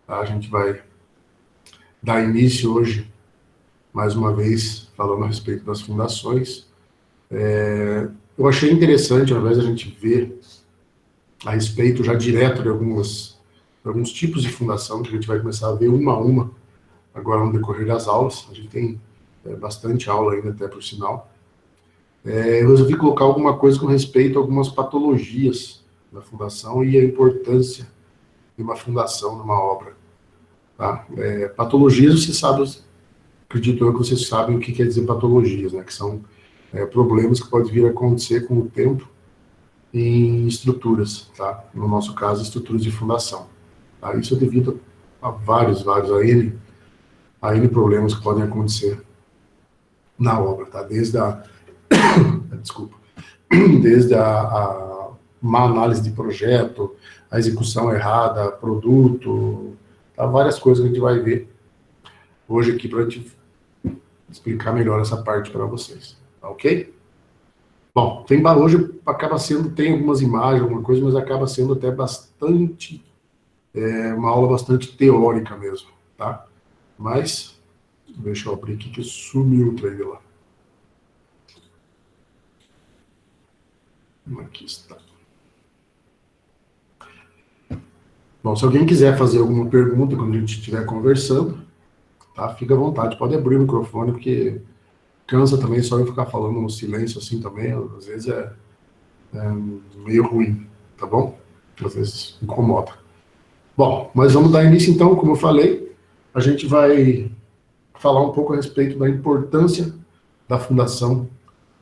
Tá? A gente vai dar início hoje, mais uma vez, falando a respeito das fundações. Eu achei interessante, ao invés de a gente ver a respeito já direto de alguns tipos de fundação, que a gente vai começar a ver uma a uma, agora no decorrer das aulas. A gente tem bastante aula ainda, até por sinal. Eu resolvi colocar alguma coisa com respeito a algumas patologias da fundação e a importância de uma fundação numa obra. Tá? Patologias, você sabe, acredito eu que vocês sabem o que quer dizer patologias, né? Que são problemas que podem vir a acontecer com o tempo em estruturas, tá? No nosso caso, estruturas de fundação. Tá? Isso é devido a vários, a N problemas que podem acontecer na obra, tá? Desde a má análise de projeto, a execução errada, produto, tá? Várias coisas que a gente vai ver hoje aqui para a gente explicar melhor essa parte para vocês, tá ok? Bom, hoje acaba sendo, tem algumas imagens, alguma coisa, mas acaba sendo até bastante, uma aula bastante teórica mesmo, tá? Mas, deixa eu abrir aqui que sumiu o trailer lá. Aqui está. Bom, se alguém quiser fazer alguma pergunta quando a gente estiver conversando, tá? Fica à vontade, pode abrir o microfone, porque cansa também só eu ficar falando no silêncio assim também, às vezes é meio ruim, tá bom? Às vezes incomoda. Bom, mas vamos dar início então, como eu falei, a gente vai falar um pouco a respeito da importância da fundação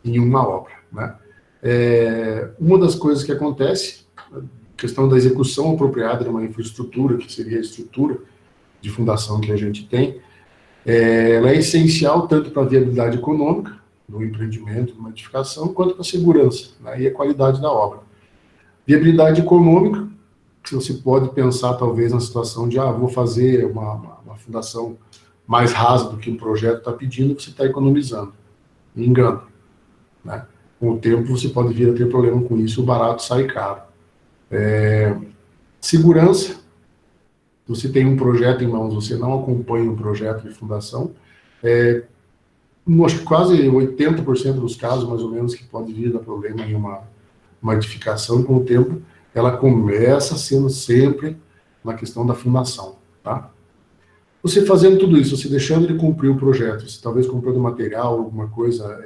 em uma obra, né? Uma das coisas que acontece, a questão da execução apropriada de uma infraestrutura, que seria a estrutura de fundação que a gente tem, ela é essencial tanto para a viabilidade econômica do empreendimento, de uma edificação, quanto para a segurança, né, e a qualidade da obra. Viabilidade econômica, que você pode pensar talvez na situação de, vou fazer uma fundação mais rasa do que o projeto está pedindo, você está economizando. Engano, né? Com o tempo você pode vir a ter problema com isso, o barato sai caro. Segurança, você tem um projeto em mãos, você não acompanha o projeto de fundação, acho que quase 80% dos casos, mais ou menos, que pode vir a dar problema em uma edificação, com o tempo, ela começa sendo sempre na questão da fundação, tá? Você fazendo tudo isso, você deixando de cumprir o projeto, você talvez comprando material, alguma coisa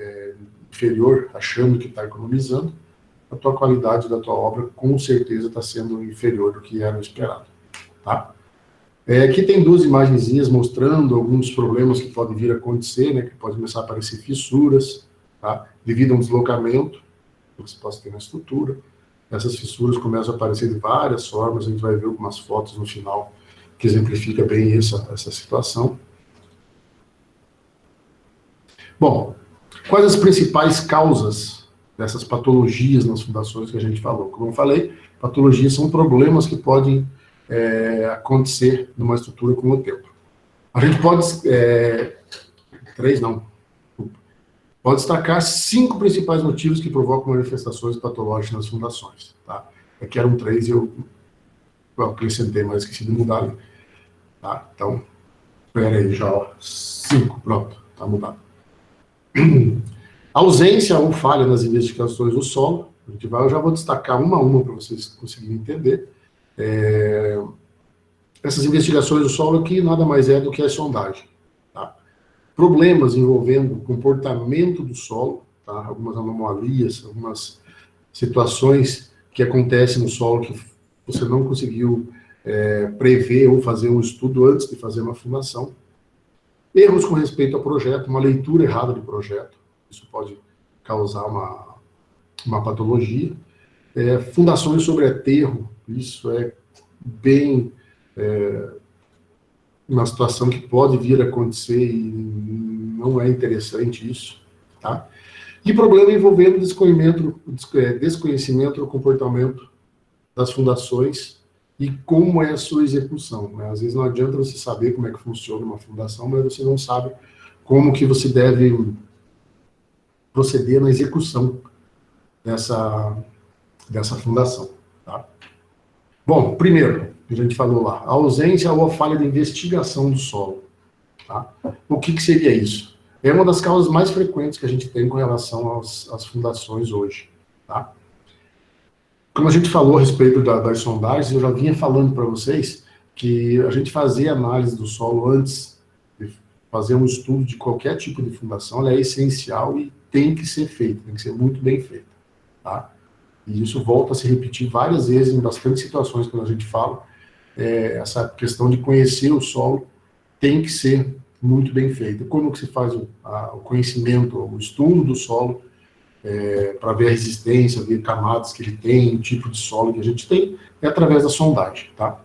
inferior, achando que está economizando, a tua qualidade da tua obra com certeza está sendo inferior do que era esperado, tá? Aqui tem duas imagenzinhas mostrando alguns problemas que podem vir a acontecer, né, que podem começar a aparecer fissuras, tá? Devido a um deslocamento que você possa ter na estrutura. Essas fissuras começam a aparecer de várias formas, a gente vai ver algumas fotos no final que exemplifica bem essa situação. Bom, quais as principais causas dessas patologias nas fundações que a gente falou? Como eu falei, patologias são problemas que podem acontecer numa estrutura com o tempo. A gente pode... Pode destacar 5 principais motivos que provocam manifestações patológicas nas fundações. Tá? Aqui eram 3 e eu acrescentei, mas esqueci de mudar ali. Tá? Então, espera aí, já 5, pronto, está mudado. Ausência ou falha nas investigações do solo. Eu já vou destacar uma a uma para vocês conseguirem entender. Essas investigações do solo aqui nada mais é do que a sondagem. Tá? Problemas envolvendo o comportamento do solo, tá? Algumas anomalias, algumas situações que acontecem no solo que você não conseguiu prever ou fazer um estudo antes de fazer uma fundação. Erros com respeito ao projeto, uma leitura errada do projeto, isso pode causar uma patologia. Fundações sobre aterro, isso é bem uma situação que pode vir a acontecer e não é interessante isso, tá? E problema envolvendo desconhecimento do comportamento das fundações e como é a sua execução, né? Às vezes não adianta você saber como é que funciona uma fundação, mas você não sabe como que você deve proceder na execução dessa fundação, tá? Bom, primeiro, que a gente falou lá, a ausência ou a falha de investigação do solo. Tá? O que seria isso? É uma das causas mais frequentes que a gente tem com relação às fundações hoje. Tá? Como a gente falou a respeito das sondagens, eu já vinha falando para vocês que a gente fazia análise do solo antes de fazer um estudo de qualquer tipo de fundação, ela é essencial e tem que ser feita, tem que ser muito bem feita. Tá? E isso volta a se repetir várias vezes em bastante situações quando a gente fala. Essa questão de conhecer o solo tem que ser muito bem feita. Como que se faz o conhecimento, o estudo do solo, para ver a resistência, ver camadas que ele tem, o tipo de solo que a gente tem, é através da sondagem. Tá?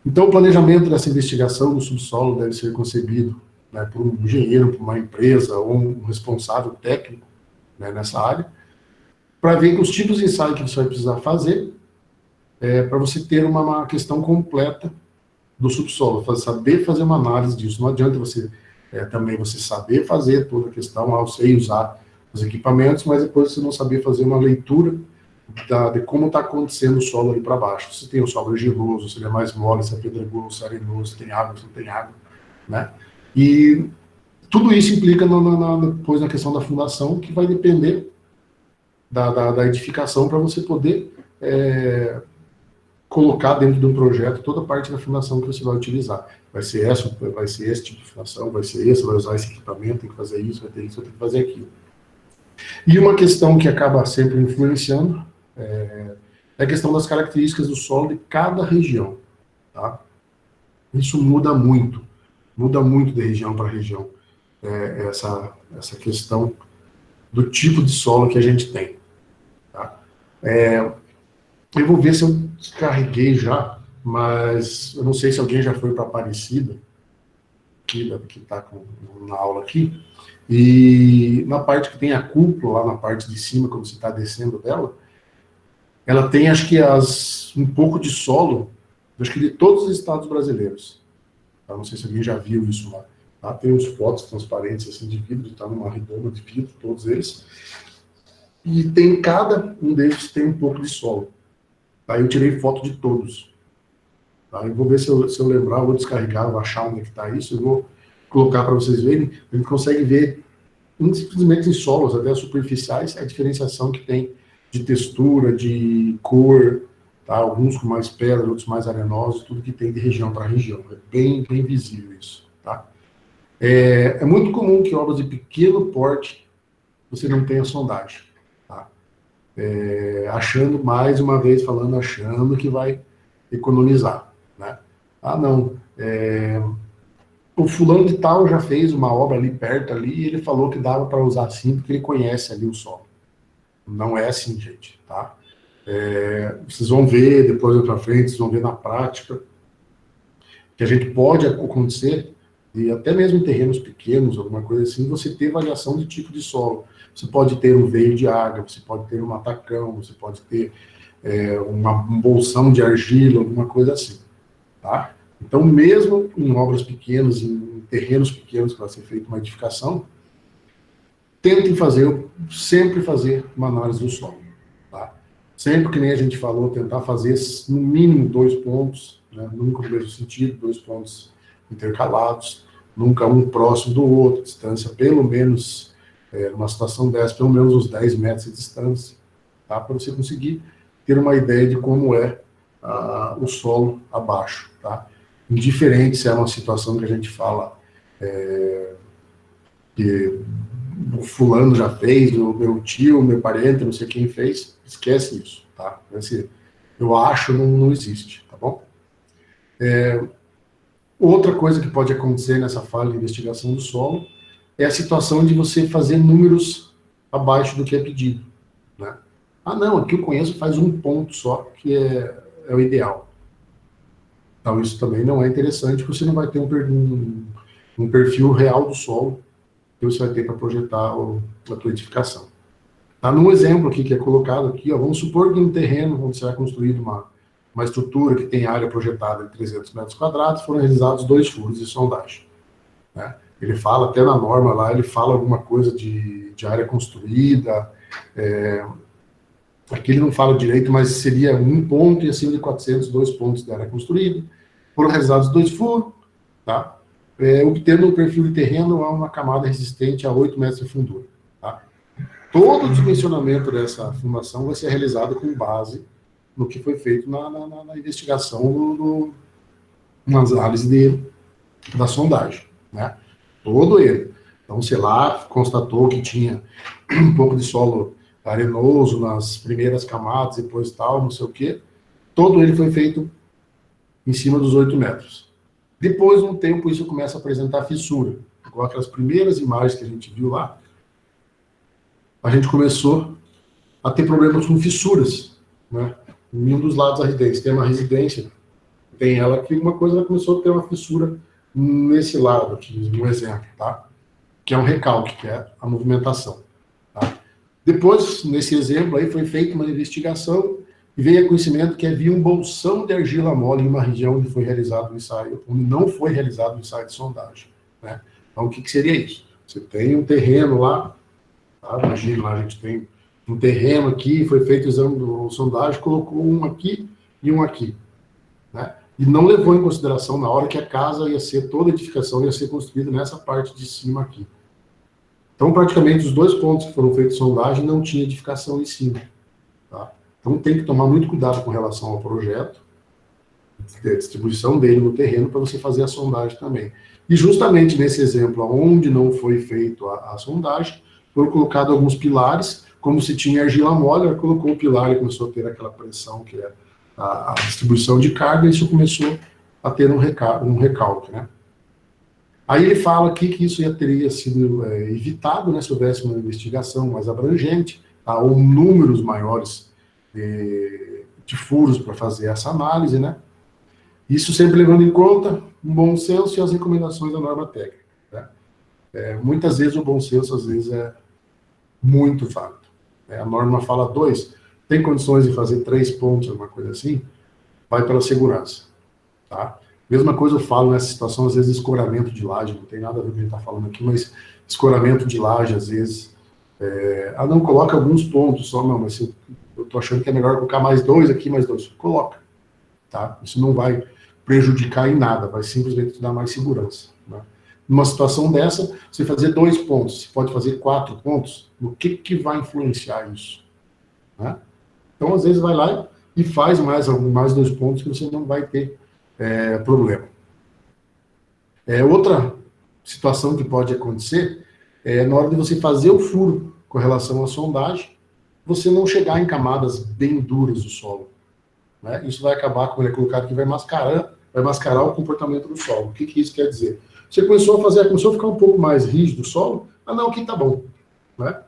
Então, o planejamento dessa investigação do subsolo deve ser concebido, né, por um engenheiro, por uma empresa ou um responsável técnico, né, nessa área, para ver os tipos de ensaio que você vai precisar fazer, para você ter uma questão completa do subsolo, saber fazer uma análise disso. Não adianta você também você saber fazer toda a questão, eu sei usar os equipamentos, mas depois você não saber fazer uma leitura de como está acontecendo o solo ali para baixo. Se tem o solo argiloso, se ele é mais mole, se é pedregoso, se é arenoso, se tem água, se não tem água, né? E tudo isso implica depois na questão da fundação, que vai depender da edificação para você poder colocar dentro de um projeto toda a parte da fundação que você vai utilizar. Vai ser esse tipo de fundação, vai ser esse, vai usar esse equipamento, tem que fazer isso, vai ter isso, vai ter que fazer aquilo. E uma questão que acaba sempre influenciando é a questão das características do solo de cada região. Tá? Isso muda muito de região para região, essa questão do tipo de solo que a gente tem. Tá? Eu vou ver se eu descarreguei já, mas eu não sei se alguém já foi para Aparecida, que está na aula aqui, e na parte que tem a cúpula, lá na parte de cima, quando você está descendo dela, ela tem, acho que, um pouco de solo, acho que de todos os estados brasileiros. Tá? Não sei se alguém já viu isso lá. Tá? Tem uns potes transparentes assim, de vidro, está numa redoma de vidro, todos eles. E tem cada um deles tem um pouco de solo. Tá? Eu tirei foto de todos. Tá? Eu vou ver se eu lembrar, eu vou descarregar, vou achar onde está isso, eu vou colocar para vocês verem. A gente consegue ver, simplesmente em solos, até superficiais, a diferenciação que tem de textura, de cor, tá? Alguns com mais pedra, outros mais arenosos, tudo que tem de região para região. É bem visível isso. Tá? É muito comum que obras de pequeno porte você não tenha sondagem. Tá? Achando, mais uma vez falando, achando que vai economizar. Né? Ah, não. O fulano de tal já fez uma obra ali perto ali, e ele falou que dava para usar assim, porque ele conhece ali o solo. Não é assim, gente, tá? Vocês vão ver depois para frente, vocês vão ver na prática que a gente pode acontecer, e até mesmo em terrenos pequenos, alguma coisa assim, você ter variação de tipo de solo. Você pode ter um veio de água, você pode ter um matacão, você pode ter um bolsão de argila, alguma coisa assim, tá? Então, mesmo em obras pequenas, em terrenos pequenos que vai ser feita uma edificação, tentem sempre fazer uma análise do solo. Tá? Sempre, que nem a gente falou, tentar fazer no mínimo 2 pontos, né? Nunca no mesmo sentido, 2 pontos intercalados, nunca um próximo do outro, distância pelo menos, numa situação dessa, pelo menos uns 10 metros de distância, tá? Para você conseguir ter uma ideia de como é o solo abaixo. Tá? Indiferente se é uma situação que a gente fala que o fulano já fez, o meu tio, o meu parente, não sei quem fez, esquece isso, tá? Eu acho, não existe, tá bom? Outra coisa que pode acontecer nessa falha de investigação do solo é a situação de você fazer números abaixo do que é pedido, né? Ah, não, aqui eu conheço faz um ponto só, que é o ideal. Então, isso também não é interessante, porque você não vai ter um perfil real do solo que você vai ter para projetar a tua edificação. Tá? Num exemplo aqui que é colocado aqui, ó, vamos supor que em um terreno onde será construído uma estrutura que tem área projetada de 300 metros quadrados, foram realizados 2 furos de sondagem. Né? Ele fala, até na norma lá, ele fala alguma coisa de área construída, aqui ele não fala direito, mas seria 1 ponto e acima de 400, 2 pontos da área construída. Foram realizados 2 furos, tá? Obtendo um perfil de terreno a uma camada resistente a 8 metros de fundura. Tá? Todo o dimensionamento dessa fundação vai ser realizado com base no que foi feito na investigação, na análise da sondagem. Né? Todo ele. Então, sei lá, constatou que tinha um pouco de solo arenoso nas primeiras camadas, depois tal, não sei o quê. Todo ele foi feito em cima dos 8 metros. Depois de um tempo, isso começa a apresentar fissura. Igual aquelas primeiras imagens que a gente viu lá, a gente começou a ter problemas com fissuras, né? Em um dos lados da residência. Tem uma residência, tem ela que uma coisa, ela começou a ter uma fissura nesse lado aqui, no exemplo, tá? Que é um recalque, que é a movimentação. Tá? Depois, nesse exemplo aí, foi feita uma investigação e veio a conhecimento que havia um bolsão de argila mole em uma região onde foi realizado o ensaio, onde não foi realizado o ensaio de sondagem. Né? Então, o que seria isso? Você tem um terreno lá, tá? Imagina, lá a gente tem um terreno aqui, foi feito o exame de sondagem, colocou um aqui e um aqui. Né? E não levou em consideração na hora que a casa ia ser, toda a edificação ia ser construída nessa parte de cima aqui. Então, praticamente, os 2 pontos que foram feitos de sondagem não tinha edificação em cima. Tá? Então, tem que tomar muito cuidado com relação ao projeto, a distribuição dele no terreno, para você fazer a sondagem também. E justamente nesse exemplo, onde não foi feito a sondagem, foram colocados alguns pilares, como se tinha argila mole, ela colocou o pilar e começou a ter aquela pressão, que é a distribuição de carga, e isso começou a ter um recalque, né? Aí ele fala aqui que isso já teria sido evitado, né, se houvesse uma investigação mais abrangente, tá, ou números maiores de furos para fazer essa análise, né? Isso sempre levando em conta o bom senso e as recomendações da norma técnica. Né? Muitas vezes o bom senso, às vezes, é muito válido. A norma fala 2, tem condições de fazer 3 pontos, alguma coisa assim, vai pela segurança. Tá? Mesma coisa eu falo nessa situação, às vezes, escoramento de laje, não tem nada a ver com o que a gente está falando aqui, mas escoramento de laje, às vezes, não, coloca alguns pontos só, não, mas eu estou achando que é melhor colocar mais 2 aqui, mais 2. Coloca. Tá? Isso não vai prejudicar em nada, vai simplesmente te dar mais segurança. Né? Numa situação dessa, você fazer 2 pontos, você pode fazer 4 pontos, no que vai influenciar isso? Né? Então, às vezes, vai lá e faz mais 2 pontos que você não vai ter problema. Outra situação que pode acontecer é na hora de você fazer o furo com relação à sondagem, você não chegar em camadas bem duras do solo. Né? Isso vai acabar, como ele é colocado aqui, vai mascarar o comportamento do solo. O que isso quer dizer? Você começou a ficar um pouco mais rígido o solo, não, aqui tá bom. Né?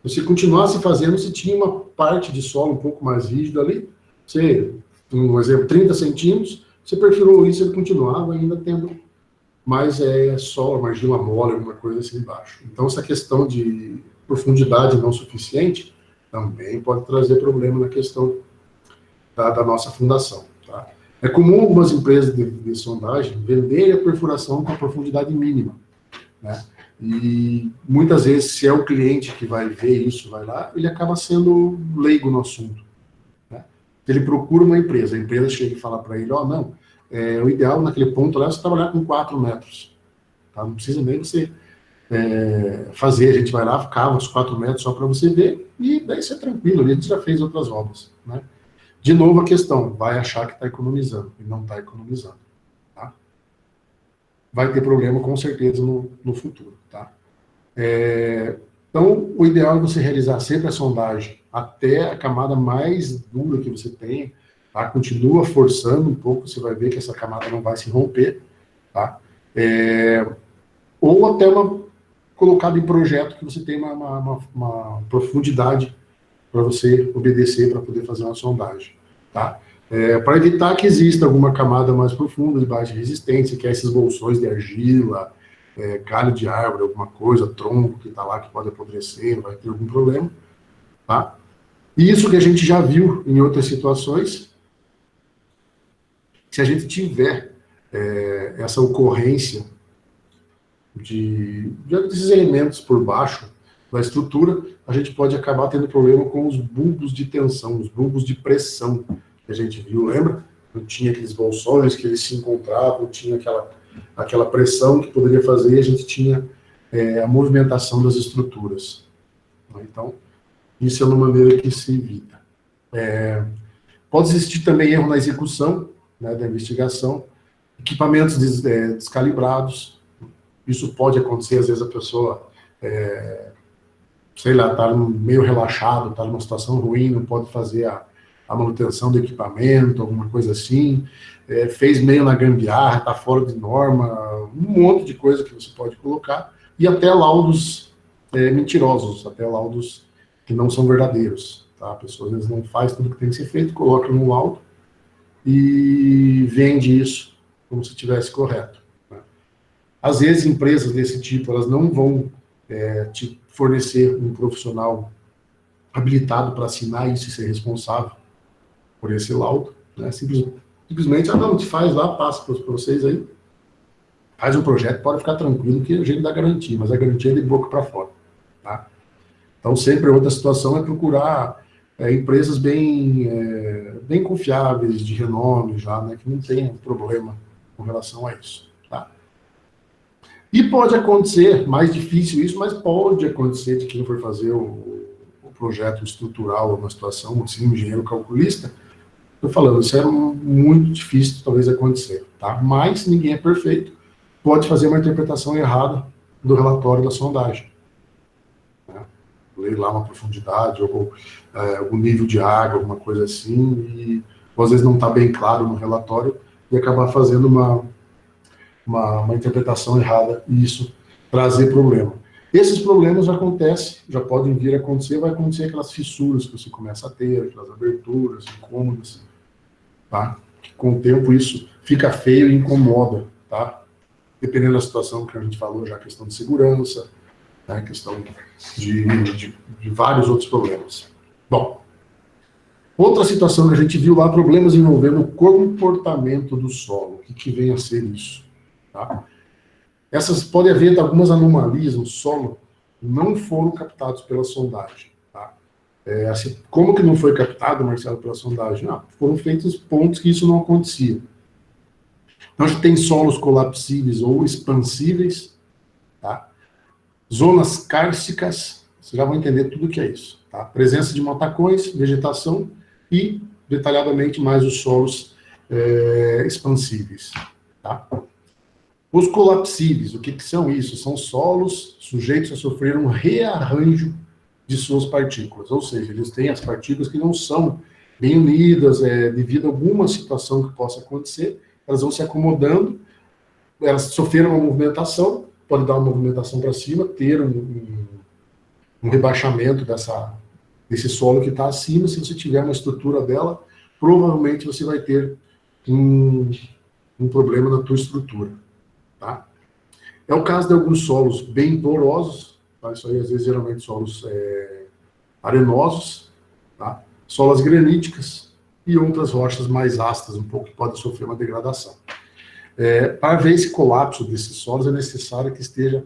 Se você continuasse fazendo, se tinha uma parte de solo um pouco mais rígido ali, você, um exemplo, 30 centímetros, você perfurou isso e ele continuava ainda tendo mais solo, uma argila mole, alguma coisa assim embaixo. Então, essa questão de profundidade não suficiente também pode trazer problema na questão da nossa fundação. Tá? É comum algumas empresas de sondagem venderem a perfuração com a profundidade mínima. Né? E muitas vezes, se é o cliente que vai ver isso, vai lá, ele acaba sendo leigo no assunto. Né? Ele procura uma empresa, a empresa chega e fala para ele, não, o ideal naquele ponto lá é você trabalhar com 4 metros. Tá? Não precisa nem você fazer, a gente vai lá, cava os 4 metros só para você ver, e daí você é tranquilo, ali a gente já fez outras obras. Né? De novo a questão, vai achar que está economizando, e não está economizando. Tá? Vai ter problema com certeza no futuro. Tá? Então, o ideal é você realizar sempre a sondagem até a camada mais dura que você tem, tá? Continua forçando um pouco, você vai ver que essa camada não vai se romper, tá? Ou até colocado em projeto que você tem uma profundidade para você obedecer, para poder fazer uma sondagem, tá? Para evitar que exista alguma camada mais profunda de baixa resistência, que é esses bolsões de argila, galho de árvore, alguma coisa, tronco que está lá, que pode apodrecer, vai ter algum problema, tá? E isso que a gente já viu em outras situações, se a gente tiver essa ocorrência desses elementos por baixo, da estrutura, a gente pode acabar tendo problema com os bulbos de tensão, os bulbos de pressão que a gente viu, lembra? Não tinha aqueles bolsões que eles se encontravam, tinha aquela pressão que poderia fazer, a gente tinha a movimentação das estruturas. Então, isso é uma maneira que se evita. Pode existir também erro na execução, né, da investigação, equipamentos descalibrados. Isso pode acontecer, às vezes a pessoa, sei lá, está meio relaxado, está numa situação ruim, não pode fazer a manutenção do equipamento, alguma coisa assim, fez meio na gambiarra, está fora de norma, um monte de coisa que você pode colocar, e até laudos mentirosos, até laudos que não são verdadeiros. Tá? A pessoa às vezes não faz tudo que tem que ser feito, coloca no laudo e vende isso como se estivesse correto. Né? Às vezes empresas desse tipo, elas não vão te fornecer um profissional habilitado para assinar isso e ser responsável por esse laudo. Né? Simplesmente, não, te faz lá, passa para vocês aí, faz um projeto, pode ficar tranquilo que a gente dá garantia, mas a garantia é de boca para fora. Tá? Então, sempre outra situação é procurar empresas bem confiáveis, de renome já, né, que não tenham problema com relação a isso. Tá? E pode acontecer, mais difícil isso, mas pode acontecer de quem for fazer o projeto estrutural, uma situação, assim, um engenheiro calculista, estou falando, isso é muito difícil talvez acontecer, tá? Mas ninguém é perfeito, pode fazer uma interpretação errada do relatório da sondagem. Ler lá uma profundidade, ou algum nível de água, alguma coisa assim, e às vezes não está bem claro no relatório, e acabar fazendo uma interpretação errada, e isso trazer problema. Esses problemas acontecem, já podem vir a acontecer, vai acontecer aquelas fissuras que você começa a ter, aquelas aberturas, incômodas, tá? Que com o tempo isso fica feio e incomoda, tá? Dependendo da situação que a gente falou já, questão de segurança, né, questão de vários outros problemas. Bom, outra situação que a gente viu lá, problemas envolvendo o comportamento do solo. O que vem a ser isso? Tá? Essas podem haver algumas anomalias no solo que não foram captados pela sondagem. Tá? Assim, como que não foi captado, Marcelo, pela sondagem? Foram feitos pontos que isso não acontecia. Então, a gente tem solos colapsíveis ou expansíveis, tá? Zonas kársticas, vocês já vão entender tudo o que é isso. Tá? Presença de matacões, vegetação e, detalhadamente, mais os solos expansíveis. Tá? Os colapsíveis, o que são isso? São solos sujeitos a sofrer um rearranjo de suas partículas, ou seja, eles têm as partículas que não são bem unidas, devido a alguma situação que possa acontecer, elas vão se acomodando, elas sofreram uma movimentação, pode dar uma movimentação para cima, ter um rebaixamento desse solo que está acima. Se você tiver uma estrutura dela, provavelmente você vai ter um problema na tua estrutura. Tá? É o caso de alguns solos bem porosos, tá? Isso aí às vezes geralmente solos arenosos, tá? Solas graníticas e outras rochas mais ácidas, um pouco, que podem sofrer uma degradação. Para ver esse colapso desses solos, é necessário que esteja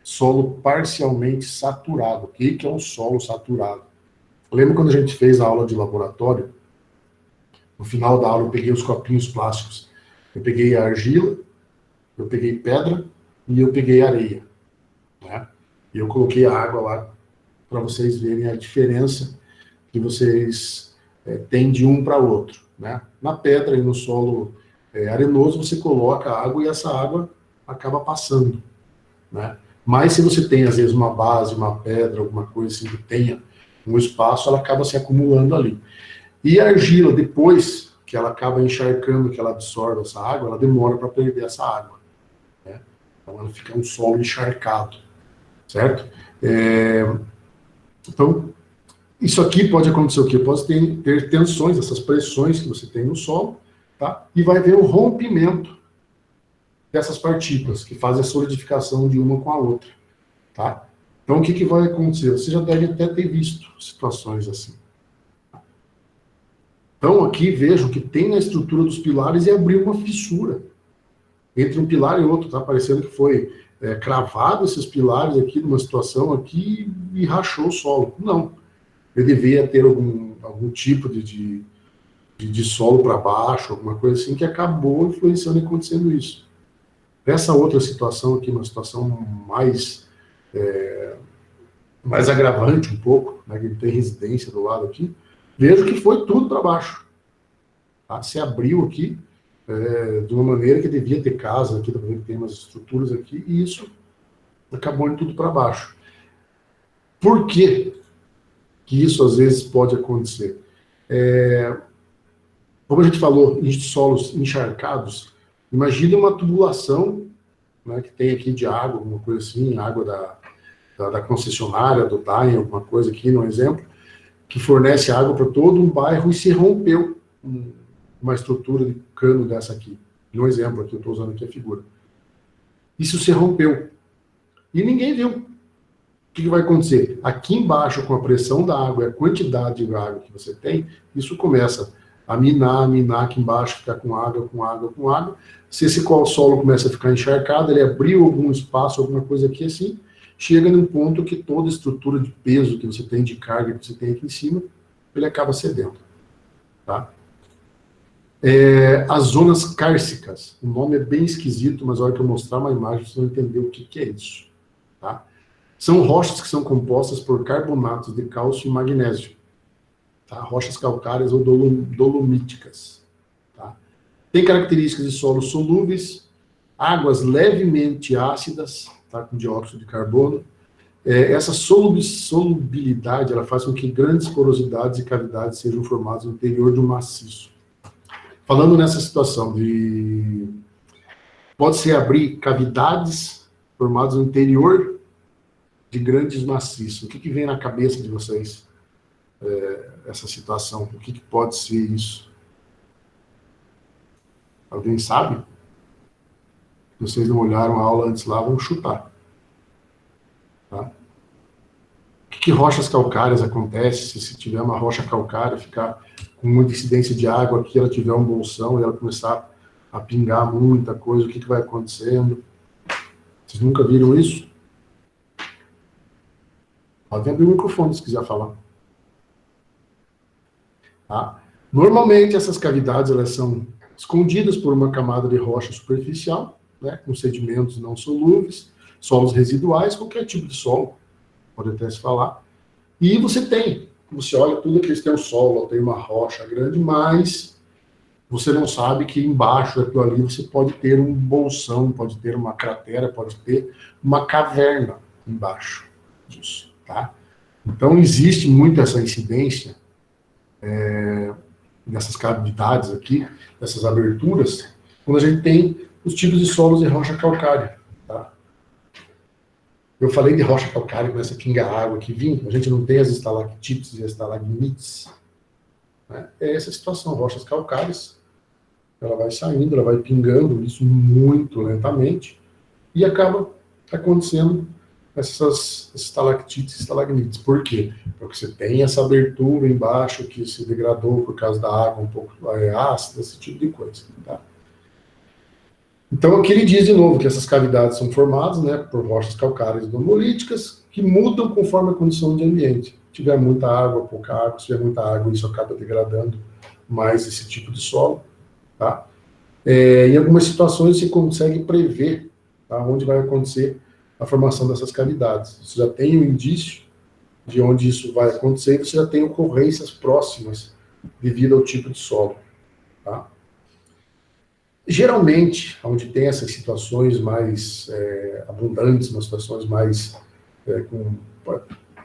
solo parcialmente saturado. O que é um solo saturado? Lembra quando a gente fez a aula de laboratório? No final da aula eu peguei os copinhos plásticos. Eu peguei a argila, eu peguei pedra e eu peguei areia. Né? E eu coloquei a água lá para vocês verem a diferença que vocês têm de um para outro. Né? Na pedra e no solo arenoso, você coloca a água e essa água acaba passando. Né? Mas se você tem, às vezes, uma base, uma pedra, alguma coisa assim que tenha um espaço, ela acaba se acumulando ali. E a argila, depois que ela acaba encharcando, que ela absorve essa água, ela demora para perder essa água. Né? Então ela fica um solo encharcado. Certo? Então, isso aqui pode acontecer o quê? Pode ter tensões, essas pressões que você tem no solo, tá? E vai haver o rompimento dessas partículas, que fazem a solidificação de uma com a outra. Tá? Então, o que vai acontecer? Você já deve até ter visto situações assim. Então, aqui vejam que tem na estrutura dos pilares e abriu uma fissura entre um pilar e outro. Tá parecendo que foi cravado esses pilares aqui, numa situação aqui, e rachou o solo. Não. Ele devia ter algum tipo de solo para baixo, alguma coisa assim, que acabou influenciando e acontecendo isso. Essa outra situação aqui, uma situação mais agravante um pouco, né, que ele tem residência do lado aqui, vejo que foi tudo para baixo. Tá? Se abriu aqui de uma maneira que devia ter casa aqui, também tem umas estruturas aqui, e isso acabou indo tudo para baixo. Por que isso às vezes pode acontecer? Como a gente falou, em solos encharcados, imagine uma tubulação, né, que tem aqui de água, alguma coisa assim, água da concessionária, do DAEM, alguma coisa aqui, no exemplo, que fornece água para todo um bairro e se rompeu uma estrutura de cano dessa aqui. No exemplo aqui, eu estou usando aqui a figura. Isso se rompeu. E ninguém viu. O que vai acontecer? Aqui embaixo, com a pressão da água e a quantidade de água que você tem, isso começa a minar aqui embaixo, ficar com água. Se esse solo começa a ficar encharcado, ele abriu algum espaço, alguma coisa aqui assim, chega num ponto que toda estrutura de peso que você tem, de carga que você tem aqui em cima, ele acaba cedendo. Tá? As zonas cársicas, o nome é bem esquisito, mas na hora que eu mostrar uma imagem, vocês vão entender o que é isso. Tá? São rochas que são compostas por carbonatos de cálcio e magnésio. Tá? Rochas calcárias ou dolomíticas. Tá? Tem características de solos solúveis, águas levemente ácidas, tá? Com dióxido de carbono. Essa solubilidade ela faz com que grandes porosidades e cavidades sejam formadas no interior de um maciço. Falando nessa situação pode-se abrir cavidades formadas no interior de grandes maciços. O que vem na cabeça de vocês? Essa situação, o que pode ser isso? Alguém sabe? Se vocês não olharam a aula antes lá, vão chutar. Tá? O que rochas calcárias acontece se tiver uma rocha calcária, ficar com muita incidência de água aqui, ela tiver um bolsão e ela começar a pingar muita coisa, o que vai acontecendo? Vocês nunca viram isso? Pode abrir o microfone se quiser falar. Tá? Normalmente essas cavidades elas são escondidas por uma camada de rocha superficial, né, com sedimentos não solúveis, solos residuais, qualquer tipo de solo, pode até se falar. E você olha tudo aqui, você tem um solo, tem uma rocha grande, mas você não sabe que embaixo daquilo ali você pode ter um bolsão, pode ter uma cratera, pode ter uma caverna embaixo disso. Tá? Então existe muito essa incidência nessas cavidades aqui, nessas aberturas, quando a gente tem os tipos de solos de rocha calcária. Tá? Eu falei de rocha calcária, começa a pingar água aqui vindo, a gente não tem as estalactites e as estalagmites. Né? É essa situação, rochas calcárias, ela vai saindo, ela vai pingando, isso muito lentamente, e acaba acontecendo essas estalactites e estalagmites. Por quê? Porque você tem essa abertura embaixo que se degradou por causa da água um pouco ácida, esse tipo de coisa. Tá? Então aqui ele diz de novo que essas cavidades são formadas, né, por rochas calcárias dolomíticas que mudam conforme a condição de ambiente. Se tiver muita água, pouca água, se tiver muita água, isso acaba degradando mais esse tipo de solo. Tá? Em algumas situações se consegue prever, tá, onde vai acontecer a formação dessas cavidades. Você já tem um indício de onde isso vai acontecer, e você já tem ocorrências próximas devido ao tipo de solo. Tá? Geralmente, onde tem essas situações mais abundantes, umas situações mais com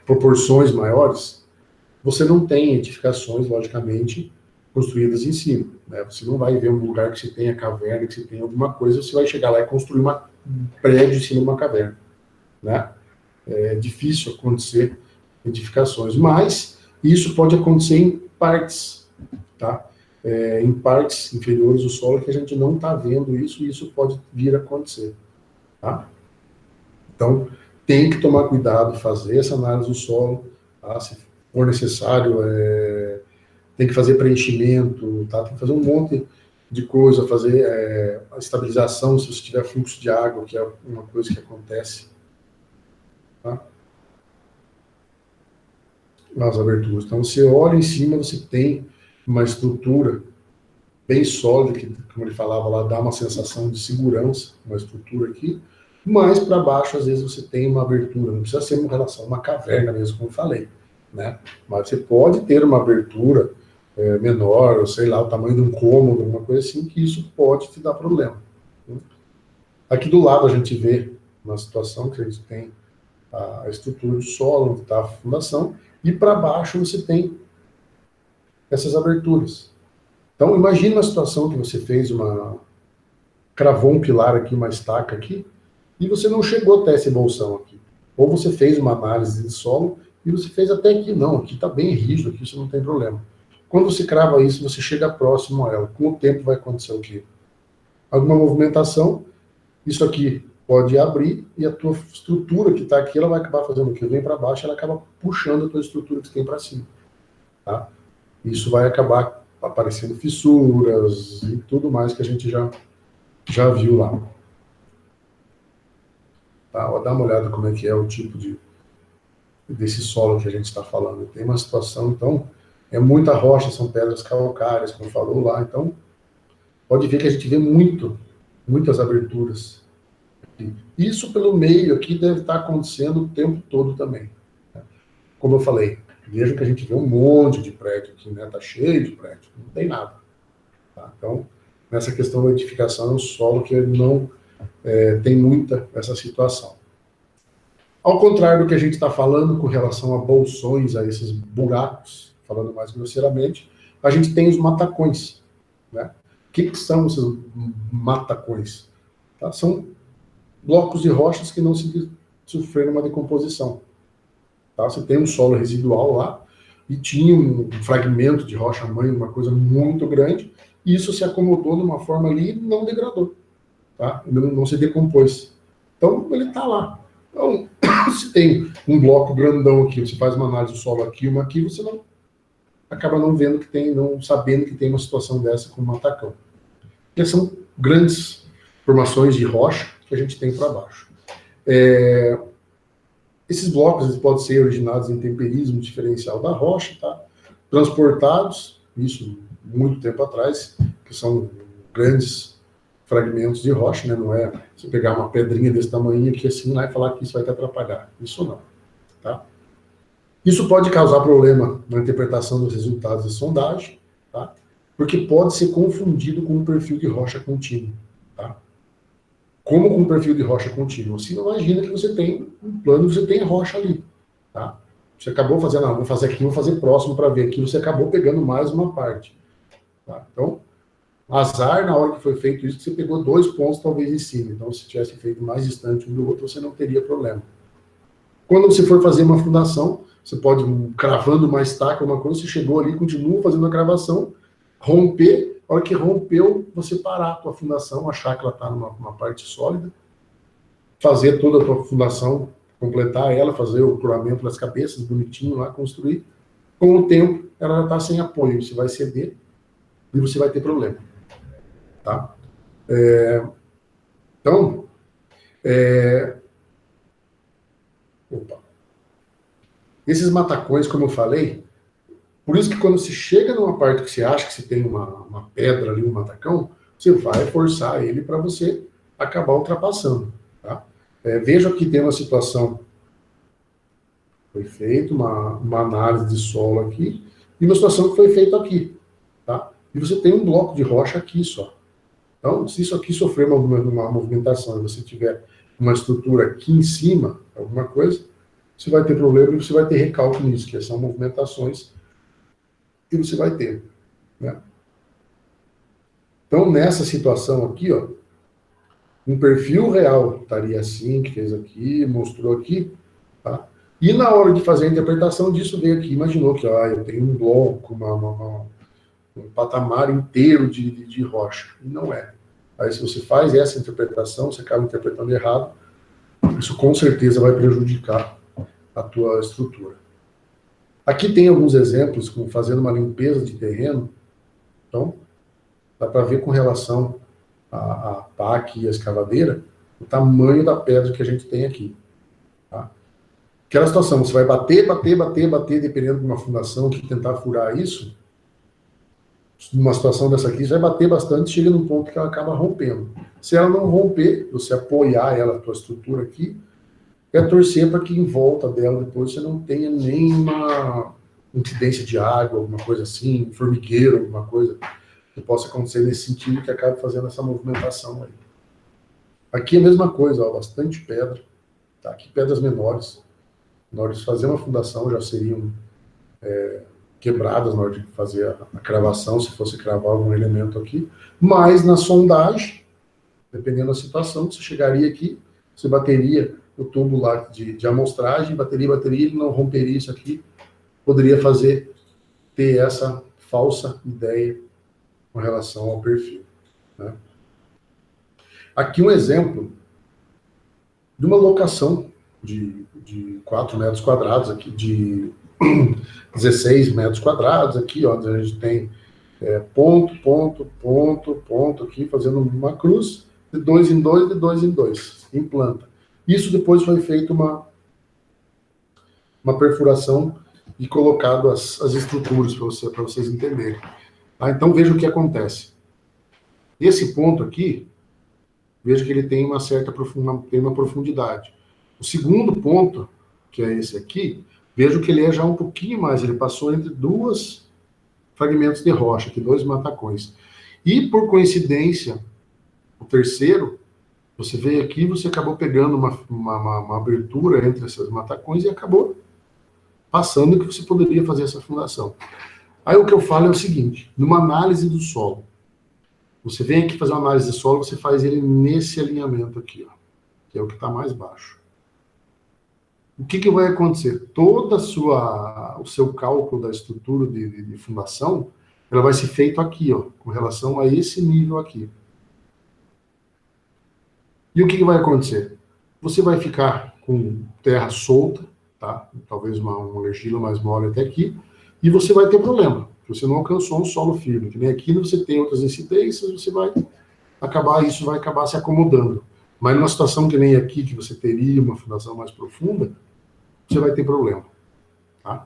proporções maiores, você não tem edificações, logicamente, construídas em cima. Né? Você não vai ver um lugar que você tenha caverna, que você tenha alguma coisa, você vai chegar lá e construir um prédio em cima de uma caverna. Né? É difícil acontecer edificações, mas isso pode acontecer em partes, tá? Em partes inferiores do solo que a gente não está vendo isso, e isso pode vir a acontecer. Tá? Então, tem que tomar cuidado, fazer essa análise do solo, tá? Se for necessário, tem que fazer preenchimento, tá? Tem que fazer um monte de coisa, fazer a estabilização, se você tiver fluxo de água, que é uma coisa que acontece. Tá? Nas aberturas. Então, você olha em cima, você tem uma estrutura bem sólida, que, como ele falava lá, dá uma sensação de segurança, uma estrutura aqui, mas para baixo, às vezes, você tem uma abertura, não precisa ser uma relação, uma caverna mesmo, como eu falei, né? Mas você pode ter uma abertura menor, ou sei lá, o tamanho de um cômodo, alguma coisa assim, que isso pode te dar problema. Né? Aqui do lado a gente vê uma situação que a gente tem a estrutura do solo, onde está a fundação, e para baixo você tem essas aberturas. Então, imagine uma situação que você fez cravou um pilar aqui, uma estaca aqui, e você não chegou até esse bolsão aqui. Ou você fez uma análise de solo, e você fez até aqui, não, aqui está bem rígido, aqui isso não tem problema. Quando você crava isso, você chega próximo a ela. Com o tempo vai acontecer o quê? Alguma movimentação, isso aqui pode abrir, e a tua estrutura que está aqui, ela vai acabar fazendo o quê? Vem para baixo, ela acaba puxando a tua estrutura que você tem para cima. Tá? Isso vai acabar aparecendo fissuras e tudo mais que a gente já viu lá. Tá? Dá uma olhada como é que é o tipo desse solo que a gente está falando. Tem uma situação, então, é muita rocha, são pedras calcárias, como falou lá, então, pode ver que a gente vê muitas aberturas. Isso pelo meio aqui deve estar acontecendo o tempo todo também. Como eu falei, veja que a gente vê um monte de prédio aqui, né? Tá cheio de prédio, não tem nada. Tá? Então, nessa questão da edificação, é um solo que não tem muita essa situação. Ao contrário do que a gente está falando com relação a bolsões, a esses buracos, falando mais grosseiramente, a gente tem os matacões. Né? O que são esses matacões? Tá? São blocos de rochas que não sofreram uma decomposição. Tá? Você tem um solo residual lá, e tinha um fragmento de rocha-mãe, uma coisa muito grande, e isso se acomodou de uma forma ali e não degradou. Tá? Não se decompôs. Então, ele está lá. Então, se tem um bloco grandão aqui, você faz uma análise do solo aqui, uma aqui, você acaba não vendo que tem, não sabendo que tem uma situação dessa com um matacão. Porque são grandes formações de rocha que a gente tem para baixo. Esses blocos eles podem ser originados em temperismo diferencial da rocha, tá? Transportados, isso muito tempo atrás, que são grandes fragmentos de rocha, né? Não é você pegar uma pedrinha desse tamanho aqui assim lá e falar que isso vai te atrapalhar. Isso não. Tá? Isso pode causar problema na interpretação dos resultados de sondagem, tá? Porque pode ser confundido com um perfil de rocha contínuo. Tá? Como com um perfil de rocha contínuo? Você imagina que você tem um plano, você tem rocha ali. Tá? Você acabou fazendo, vou fazer aqui, vou fazer próximo para ver aqui, você acabou pegando mais uma parte. Tá? Então, azar na hora que foi feito isso, que você pegou 2 pontos talvez em cima. Então, se tivesse feito mais distante um do outro, você não teria problema. Quando você for fazer uma fundação, você pode, cravando uma estaca, uma coisa, você chegou ali, continua fazendo a cravação, romper, a hora que rompeu, você parar a tua fundação, achar que ela está numa parte sólida, fazer toda a tua fundação, completar ela, fazer o curamento das cabeças, bonitinho lá, construir. Com o tempo, ela já está sem apoio, você vai ceder e você vai ter problema. Tá? Então, esses matacões, como eu falei, por isso que quando você chega numa parte que você acha que você tem uma pedra ali, um matacão, você vai forçar ele para você acabar ultrapassando. Tá? Veja que tem uma situação, foi feita uma análise de solo aqui, e uma situação que foi feita aqui. Tá? E você tem um bloco de rocha aqui só. Então, se isso aqui sofrer uma movimentação e você tiver uma estrutura aqui em cima, alguma coisa, você vai ter problema e você vai ter recalque nisso, que são movimentações que você vai ter. Né? Então, nessa situação aqui, ó, um perfil real estaria assim, que fez aqui, mostrou aqui, tá? E na hora de fazer a interpretação disso, veio aqui, imaginou que eu tenho um bloco, um patamar inteiro de rocha. E não é. Aí, se você faz essa interpretação, você acaba interpretando errado, isso com certeza vai prejudicar a tua estrutura. Aqui tem alguns exemplos, como fazendo uma limpeza de terreno. Então, dá para ver com relação à pá aqui e a escavadeira, o tamanho da pedra que a gente tem aqui. Tá? Aquela situação, você vai bater, dependendo de uma fundação que tentar furar isso, numa situação dessa aqui, você vai bater bastante, chega num ponto que ela acaba rompendo. Se ela não romper, você apoiar ela, a tua estrutura aqui, é torcer para que em volta dela depois você não tenha nenhuma incidência de água, alguma coisa assim, formigueiro, alguma coisa que possa acontecer nesse sentido, que acabe fazendo essa movimentação aí. Aqui é a mesma coisa, ó, bastante pedra, tá? Aqui pedras menores. Na hora de fazer uma fundação já seriam quebradas na hora de fazer a cravação, se fosse cravar algum elemento aqui, mas na sondagem, dependendo da situação, você chegaria aqui, você bateria o tubo lá de amostragem, bateria, ele não romperia isso aqui, poderia ter essa falsa ideia com relação ao perfil. Né? Aqui um exemplo de uma locação de 4 metros quadrados, aqui, de 16 metros quadrados, aqui, ó, onde a gente tem ponto, aqui, fazendo uma cruz, de 2 em 2, de 2 em 2, em planta. Isso depois foi feito uma perfuração e colocado as estruturas para vocês entenderem. Tá? Então veja o que acontece. Esse ponto aqui, veja que ele tem uma certa profundidade. O segundo ponto, que é esse aqui, vejo que ele é já um pouquinho mais, ele passou entre 2 fragmentos de rocha, aqui 2 matacões. E por coincidência, o terceiro, você veio aqui, você acabou pegando uma abertura entre essas matacões e acabou passando que você poderia fazer essa fundação. Aí o que eu falo é o seguinte, numa análise do solo, você vem aqui fazer uma análise de solo, você faz ele nesse alinhamento aqui, ó, que é o que está mais baixo. O que vai acontecer? Todo o seu cálculo da estrutura de fundação, ela vai ser feito aqui, ó, com relação a esse nível aqui. E o que vai acontecer? Você vai ficar com terra solta, tá? Talvez uma argila mais mole até aqui, e você vai ter problema. Você não alcançou um solo firme, que nem aqui você tem outras incidências, você vai acabar se acomodando. Mas numa situação que nem aqui, que você teria uma fundação mais profunda, você vai ter problema. Tá?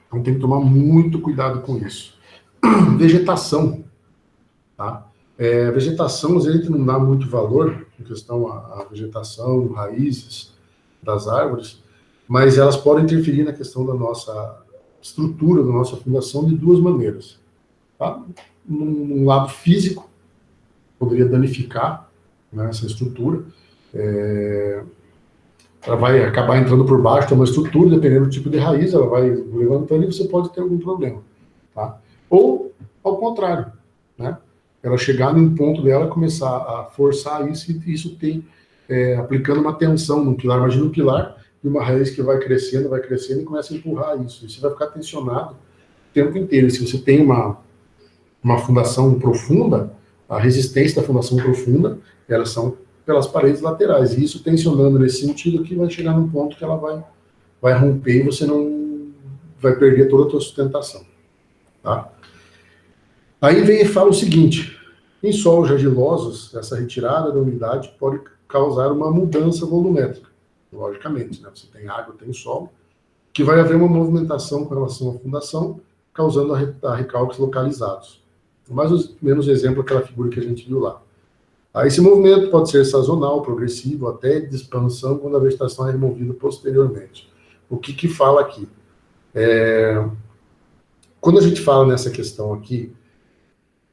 Então tem que tomar muito cuidado com isso. Vegetação. Tá? Vegetação, às vezes, a gente não dá muito valor em questão à vegetação, raízes das árvores, mas elas podem interferir na questão da nossa estrutura, da nossa fundação, de 2 maneiras. Tá? Num lado físico, poderia danificar, né, essa estrutura. Ela vai acabar entrando por baixo, tem uma estrutura, dependendo do tipo de raiz, ela vai levantando e você pode ter algum problema. Tá? Ou, ao contrário, né? Ela chegar num ponto dela, começar a forçar isso, e isso tem, aplicando uma tensão no pilar. Imagina um pilar e uma raiz que vai crescendo e começa a empurrar isso. E você vai ficar tensionado o tempo inteiro. E se você tem uma fundação profunda, a resistência da fundação profunda, elas são pelas paredes laterais. E isso tensionando nesse sentido que vai chegar num ponto que ela vai romper e você não vai perder toda a sua sustentação. Tá? Aí vem e fala o seguinte, em solos argilosos, essa retirada da umidade pode causar uma mudança volumétrica, logicamente, né? Você tem água, tem solo, que vai haver uma movimentação com relação à fundação, causando a recalques localizados. Mais ou menos o exemplo daquela figura que a gente viu lá. Aí esse movimento pode ser sazonal, progressivo, até de expansão, quando a vegetação é removida posteriormente. O que fala aqui? Quando a gente fala nessa questão aqui,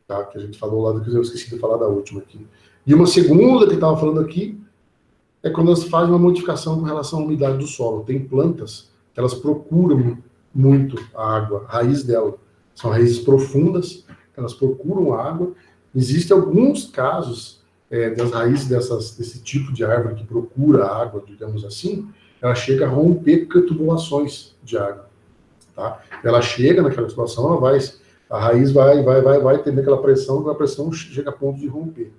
tá, que a gente falou lá, eu esqueci de falar da última aqui, e uma segunda que estava falando aqui, é quando elas fazem uma modificação com relação à umidade do solo. Tem plantas que elas procuram muito a água, a raiz dela. São raízes profundas, elas procuram água. Existem alguns casos das raízes desse tipo de árvore que procura água, digamos assim, ela chega a romper tubulações de água. Tá? Ela chega naquela situação, a raiz vai ter aquela pressão chega a ponto de romper.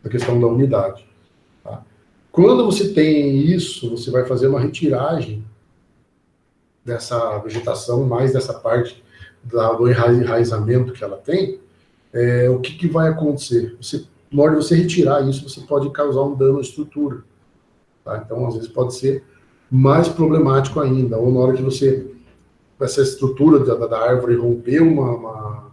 A questão da umidade. Tá? Quando você tem isso, você vai fazer uma retiragem dessa vegetação, mais dessa parte do enraizamento que ela tem, o que vai acontecer? Na hora de você retirar isso, você pode causar um dano à estrutura. Tá? Então, às vezes, pode ser mais problemático ainda. Ou na hora que essa estrutura da árvore romper uma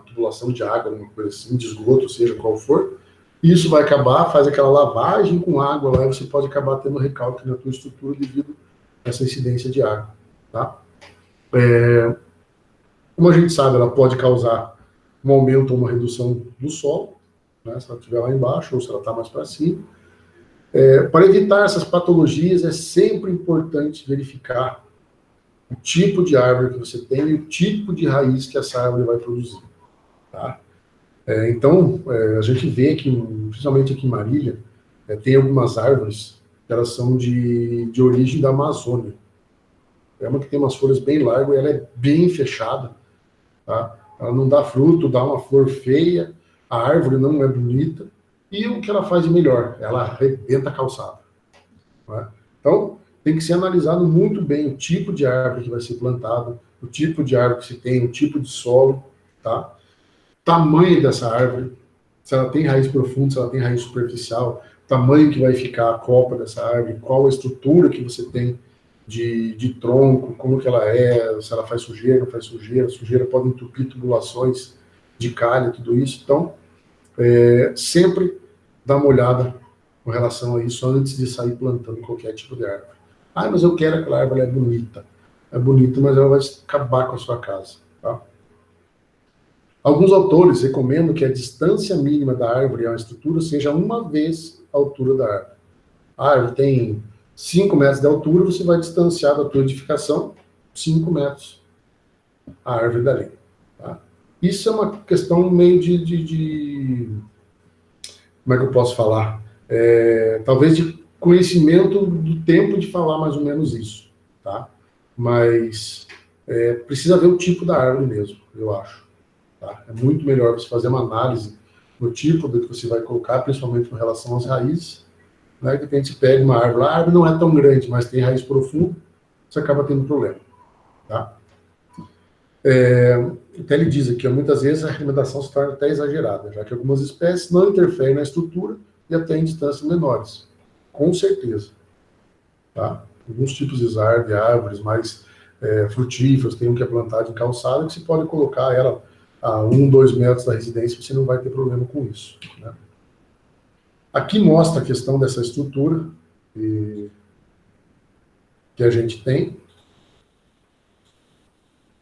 tubulação de água, uma coisa assim, de esgoto, seja qual for, isso vai acabar, faz aquela lavagem com água lá, e você pode acabar tendo recalque na tua estrutura devido a essa incidência de água. Tá? Como a gente sabe, ela pode causar um aumento ou uma redução do solo, né, se ela estiver lá embaixo ou se ela está mais para cima. Para evitar essas patologias, é sempre importante verificar o tipo de árvore que você tem e o tipo de raiz que essa árvore vai produzir. Tá? Então, a gente vê que, principalmente aqui em Marília, tem algumas árvores que elas são de origem da Amazônia. É uma que tem umas folhas bem largas e ela é bem fechada. Tá? Ela não dá fruto, dá uma flor feia, a árvore não é bonita, e o que ela faz de melhor? Ela arrebenta a calçada. Né? Então, tem que ser analisado muito bem o tipo de árvore que vai ser plantada, o tipo de árvore que se tem, o tipo de solo, tá? Tamanho dessa árvore, se ela tem raiz profunda, se ela tem raiz superficial, tamanho que vai ficar a copa dessa árvore, qual a estrutura que você tem de tronco, como que ela é, se ela faz sujeira, não faz sujeira, sujeira pode entupir tubulações de calha, tudo isso. Então, sempre dá uma olhada com relação a isso antes de sair plantando qualquer tipo de árvore. Ah, mas eu quero aquela árvore, ela é bonita. É bonita, mas ela vai acabar com a sua casa. Tá? Alguns autores recomendam que a distância mínima da árvore à estrutura seja uma vez a altura da árvore. A árvore tem 5 metros de altura, você vai distanciar da tua edificação 5 metros a árvore dali. Tá? Isso é uma questão meio como é que eu posso falar? Talvez de conhecimento do tempo de falar mais ou menos isso. Tá? Mas precisa ver o tipo da árvore mesmo, eu acho. Tá? É muito melhor você fazer uma análise no tipo do que você vai colocar, principalmente com relação às raízes. Né? De repente você pega uma árvore, a árvore não é tão grande, mas tem raiz profunda, você acaba tendo problema. Tá? Até ele diz aqui, muitas vezes a recomendação se torna até exagerada, já que algumas espécies não interferem na estrutura e até em distâncias menores. Com certeza. Tá? Alguns tipos de árvores mais frutíferas, tem um que é plantado em calçada, que você pode colocar ela a 1, 2 metros da residência, você não vai ter problema com isso. Né? Aqui mostra a questão dessa estrutura que a gente tem.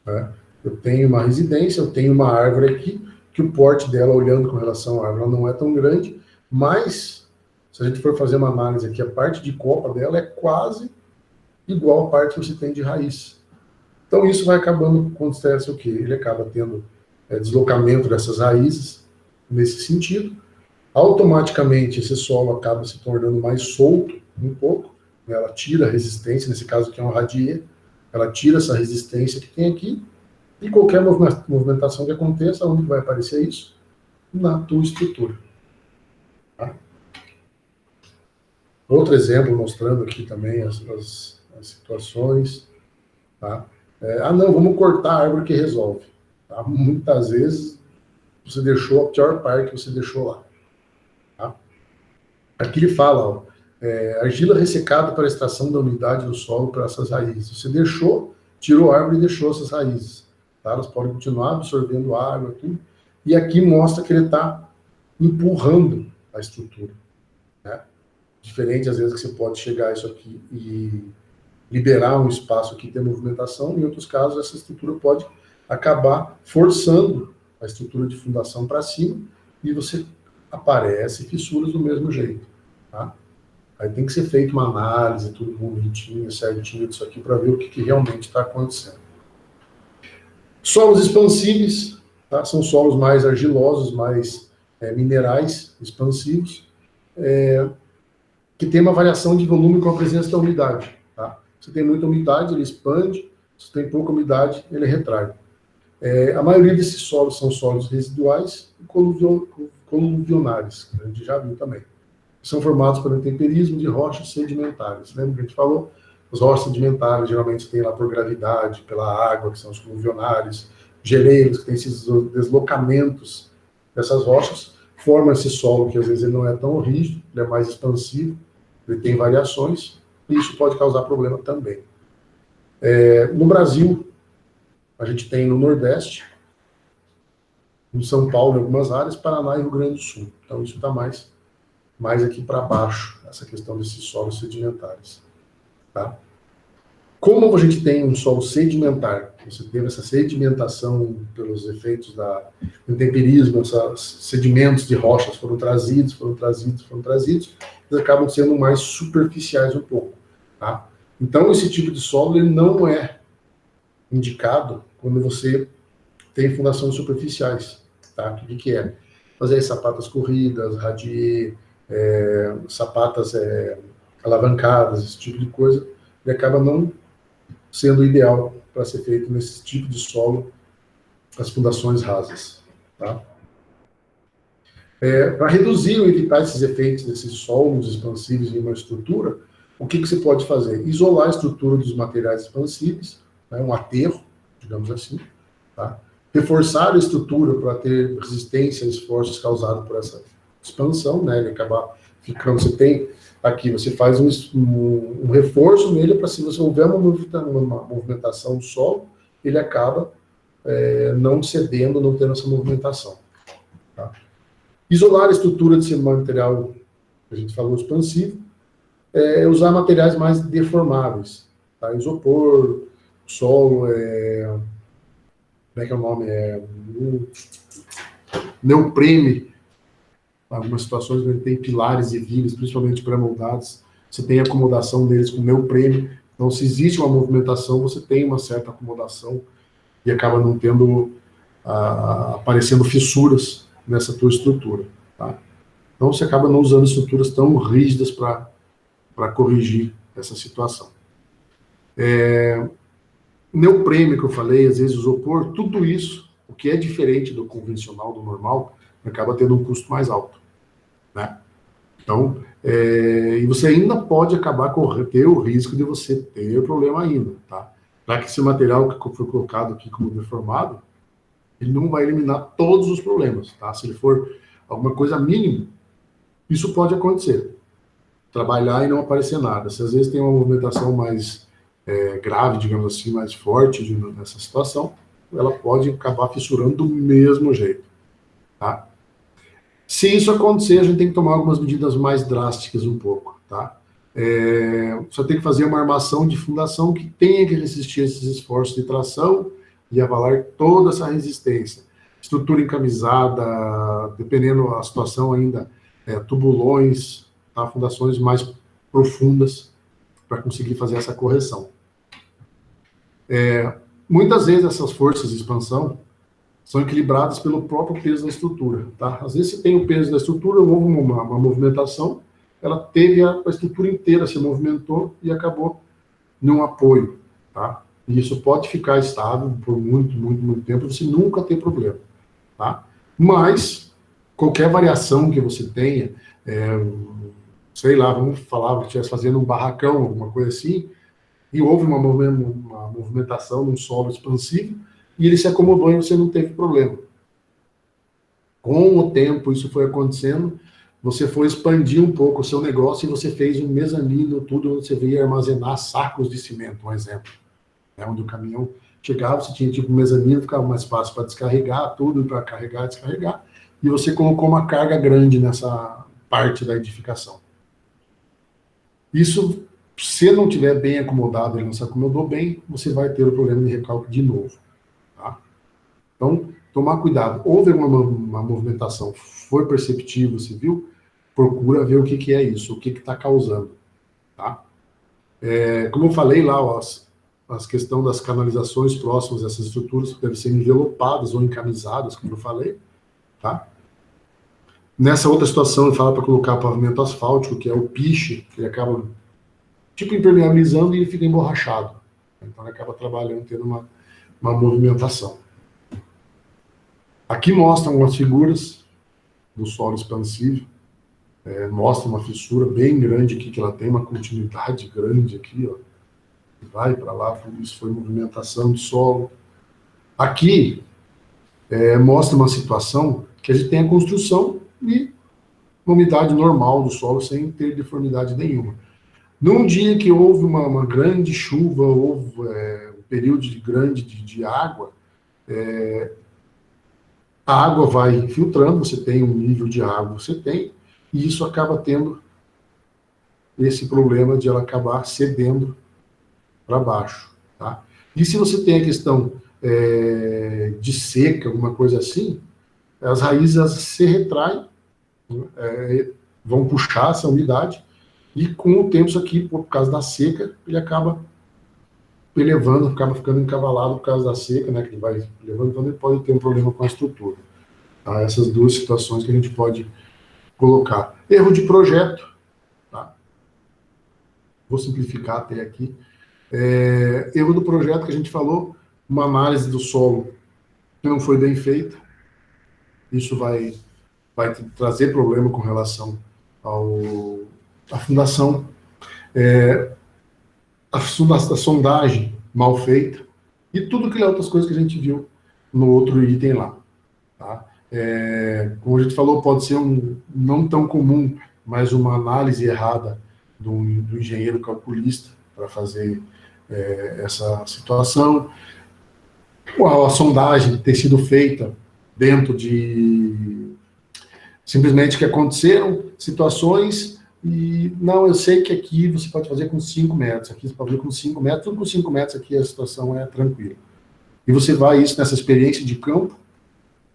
Né? Eu tenho uma residência, eu tenho uma árvore aqui, que o porte dela, olhando com relação à árvore, ela não é tão grande, mas, se a gente for fazer uma análise aqui, a parte de copa dela é quase igual à parte que você tem de raiz. Então, isso vai acabando, acontece o quê? Ele acaba tendo deslocamento dessas raízes nesse sentido. Automaticamente, esse solo acaba se tornando mais solto um pouco, né? Ela tira a resistência, nesse caso aqui é uma radia, ela tira essa resistência que tem aqui, e qualquer movimentação que aconteça, onde vai aparecer isso? Na tua estrutura. Tá? Outro exemplo, mostrando aqui também as situações. Tá? Não, vamos cortar a árvore que resolve. Tá? Muitas vezes, você deixou a pior parte que você deixou lá. Tá? Aqui ele fala, ó, argila ressecada para extração da umidade do solo para essas raízes. Você deixou, tirou a árvore e deixou essas raízes. Tá? Elas podem continuar absorvendo água, tudo. E aqui mostra que ele está empurrando a estrutura. Né? Diferente, às vezes, que você pode chegar a isso aqui e liberar um espaço aqui, ter movimentação. Em outros casos, essa estrutura pode acabar forçando a estrutura de fundação para cima e você aparece fissuras do mesmo jeito. Tá? Aí tem que ser feita uma análise, tudo bonitinho, certinho disso aqui, para ver o que realmente está acontecendo. Solos expansíveis, tá? São solos mais argilosos, mais minerais expansivos, que tem uma variação de volume com a presença da umidade. Tá? Se tem muita umidade, ele expande, se tem pouca umidade, ele retrai. A maioria desses solos são solos residuais e coluvionares, que a gente já viu também. São formados pelo intemperismo de rochas sedimentares. Lembra que a gente falou? As rochas sedimentares geralmente tem lá por gravidade, pela água, que são os coluvionares, geleiros, que tem esses deslocamentos dessas rochas, forma esse solo que às vezes ele não é tão rígido, ele é mais expansivo, ele tem variações, e isso pode causar problema também. No Brasil, a gente tem no Nordeste, em São Paulo, em algumas áreas, Paraná e Rio Grande do Sul. Então isso está mais aqui para baixo, essa questão desses solos sedimentares. Tá? Como a gente tem um solo sedimentar, você teve essa sedimentação pelos efeitos do temperismo, esses sedimentos de rochas foram trazidos, eles acabam sendo mais superficiais um pouco. Tá? Então, esse tipo de solo ele não é indicado quando você tem fundações superficiais. Tá? O que é? Fazer sapatas corridas, radier, sapatas alavancadas, esse tipo de coisa, ele acaba não sendo ideal para ser feito nesse tipo de solo, as fundações rasas. Tá? Para reduzir ou evitar esses efeitos desses solos expansivos em uma estrutura, o que você pode fazer? Isolar a estrutura dos materiais expansíveis, né, um aterro, digamos assim, tá? Reforçar a estrutura para ter resistência a esforços causados por essa expansão, né, ele acabar ficando, você faz um reforço nele para se você houver uma movimentação do solo, ele acaba não cedendo, não tendo essa movimentação. Tá? Isolar a estrutura desse material, que a gente falou, expansivo, usar materiais mais deformáveis. Tá? Isopor, solo, como é que é o nome? Neoprene. Algumas situações onde tem pilares e vigas, principalmente pré-moldados, você tem acomodação deles com neoprene. Então, se existe uma movimentação, você tem uma certa acomodação e acaba não tendo, aparecendo fissuras nessa tua estrutura. Tá? Então, você acaba não usando estruturas tão rígidas para corrigir essa situação. Neoprene, que eu falei, às vezes isopor, tudo isso, o que é diferente do convencional, do normal, acaba tendo um custo mais alto. Né? Então, e você ainda pode acabar ter o risco de você ter problema ainda, tá? Já que esse material que foi colocado aqui como deformado, ele não vai eliminar todos os problemas, tá? Se ele for alguma coisa mínima, isso pode acontecer. Trabalhar e não aparecer nada. Se às vezes tem uma movimentação mais grave, digamos assim, mais forte nessa situação, ela pode acabar fissurando do mesmo jeito, tá? Se isso acontecer, a gente tem que tomar algumas medidas mais drásticas um pouco, tá? Só tem que fazer uma armação de fundação que tenha que resistir a esses esforços de tração e avalar toda essa resistência. Estrutura encamisada, dependendo da situação ainda, tubulões, tá? Fundações mais profundas para conseguir fazer essa correção. Muitas vezes essas forças de expansão são equilibradas pelo próprio peso da estrutura. Tá? Às vezes você tem o peso da estrutura, houve uma movimentação, ela teve a estrutura inteira se movimentou e acabou num apoio. Tá? E isso pode ficar estável por muito tempo, você nunca tem problema. Tá? Mas, qualquer variação que você tenha, sei lá, vamos falar que estivesse fazendo um barracão, alguma coisa assim, e houve uma movimentação num solo expansivo, e ele se acomodou e você não teve problema. Com o tempo, isso foi acontecendo, você foi expandir um pouco o seu negócio e você fez um mezanino, tudo onde você veio armazenar sacos de cimento, um exemplo. Onde o caminhão chegava, você tinha tipo um mezanino, ficava mais fácil para descarregar tudo, para carregar, descarregar, e você colocou uma carga grande nessa parte da edificação. Isso, se não tiver bem acomodado, ele não se acomodou bem, você vai ter o problema de recalque de novo. Tá? Então, tomar cuidado. Houve uma movimentação, foi perceptível, você viu? Procura ver o que é isso, o que está causando. Tá? Como eu falei lá, as questões das canalizações próximas dessas estruturas devem ser envelopadas ou encamisadas, como eu falei. Tá? Nessa outra situação, eu falo para colocar pavimento asfáltico, que é o piche, que ele acaba tipo impermeabilizando e ele fica emborrachado. Então, ele acaba trabalhando, tendo uma movimentação. Aqui mostram umas figuras do solo expansivo, mostra uma fissura bem grande aqui, que ela tem uma continuidade grande aqui, ó, vai para lá, isso foi movimentação do solo. Aqui, mostra uma situação que a gente tem a construção e uma umidade normal do solo sem ter deformidade nenhuma. Num dia que houve uma grande chuva, houve um período grande de água, a água vai filtrando, você tem um nível de água, você tem, e isso acaba tendo esse problema de ela acabar cedendo para baixo. Tá? E se você tem a questão de seca, alguma coisa assim, as raízes se retraem, vão puxar essa umidade, e com o tempo isso aqui, por causa da seca, ele acaba elevando, acaba ficando encavalado por causa da seca, né, que ele vai levando, então ele pode ter um problema com a estrutura. Tá? Essas duas situações que a gente pode colocar. Erro de projeto, tá? Vou simplificar até aqui. Erro do projeto que a gente falou, uma análise do solo que não foi bem feita, isso vai trazer problema com relação à fundação. A sondagem mal feita, e tudo aquelas outras coisas que a gente viu no outro item lá. Tá? Como a gente falou, pode ser não tão comum, mas uma análise errada do engenheiro calculista para fazer essa situação. A sondagem ter sido feita dentro de simplesmente que aconteceram situações e não, eu sei que aqui você pode fazer com 5 metros, aqui você pode fazer com 5 metros, tudo com 5 metros aqui a situação é tranquila. E você vai isso nessa experiência de campo,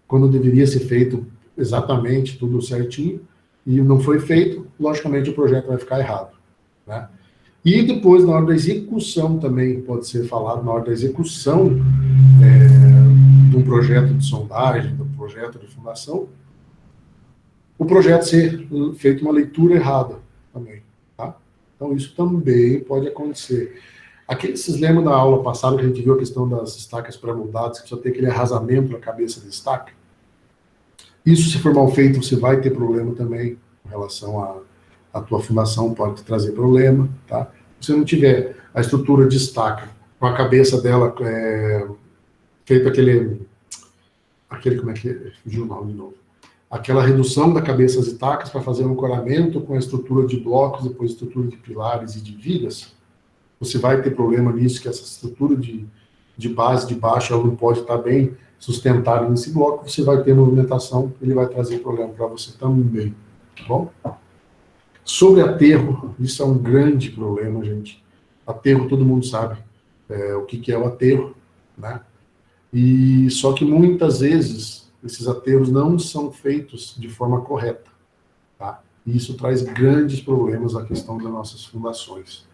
quando deveria ser feito exatamente tudo certinho, e não foi feito, logicamente o projeto vai ficar errado. Né? E depois, na hora da execução também, pode ser falado, na hora da execução de um projeto de sondagem, do projeto de fundação, o projeto ser feito uma leitura errada também. Tá? Então, isso também pode acontecer. Vocês lembram da aula passada que a gente viu a questão das estacas pré-moldadas, que só tem aquele arrasamento na cabeça da estaca? Isso, se for mal feito, você vai ter problema também com relação à tua fundação, pode trazer problema. Tá? Se você não tiver a estrutura de estaca com a cabeça dela feito aquele como é que é? Fugiu o nome de novo. Aquela redução da cabeça das estacas para fazer um ancoramento com a estrutura de blocos, depois estrutura de pilares e de vigas, você vai ter problema nisso, que essa estrutura de base de baixo ela não pode estar bem sustentada nesse bloco, você vai ter movimentação, ele vai trazer problema para você também, tá bom? Sobre aterro, isso é um grande problema, gente. Aterro, todo mundo sabe o que é o aterro, né? E só que muitas vezes esses aterros não são feitos de forma correta, tá? E isso traz grandes problemas à questão das nossas fundações,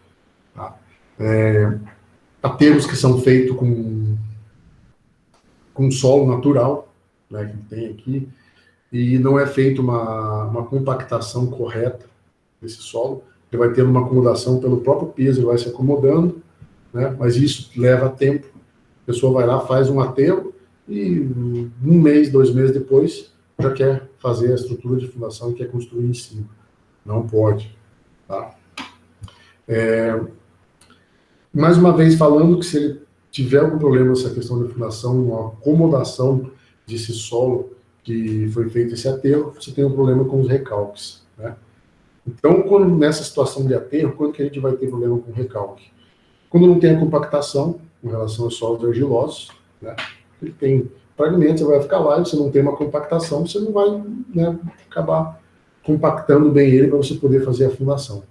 tá? Aterros que são feitos com solo natural, né, que tem aqui, e não é feita uma compactação correta desse solo, ele vai ter uma acomodação pelo próprio peso, ele vai se acomodando, né, mas isso leva tempo. A pessoa vai lá, faz um aterro, e 1 mês, 2 meses depois, já quer fazer a estrutura de fundação e quer construir em cima. Não pode. Tá? Mais uma vez falando que se ele tiver algum problema nessa questão de fundação, uma acomodação desse solo que foi feito esse aterro, você tem um problema com os recalques. Né? Então, nessa situação de aterro, quando que a gente vai ter problema com recalque? Quando não tem a compactação com relação aos solos argilosos, né? Ele tem fragmentos, você vai ficar lá, e você não tem uma compactação, você não vai, né, acabar compactando bem ele para você poder fazer a fundação.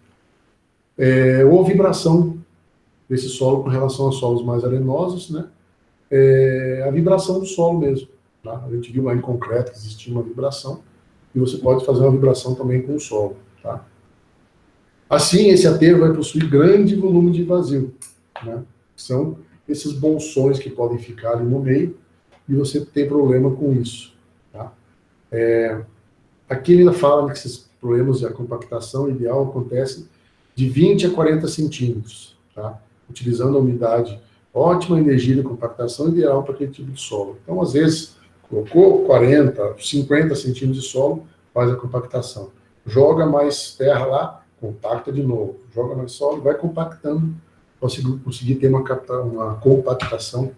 Ou vibração desse solo com relação a solos mais arenosos, né? A vibração do solo mesmo. Tá? A gente viu lá em concreto que existia uma vibração, e você pode fazer uma vibração também com o solo. Tá? Assim, esse aterro vai possuir grande volume de vazio, né? São esses bolsões que podem ficar ali no meio, e você tem problema com isso. Tá? Aqui ele ainda fala que esses problemas de compactação ideal acontecem de 20 a 40 centímetros, tá? Utilizando a umidade, ótima energia de compactação ideal para aquele tipo de solo. Então, às vezes, colocou 40, 50 centímetros de solo, faz a compactação. Joga mais terra lá, compacta de novo. Joga mais solo, vai compactando, para conseguir ter uma compactação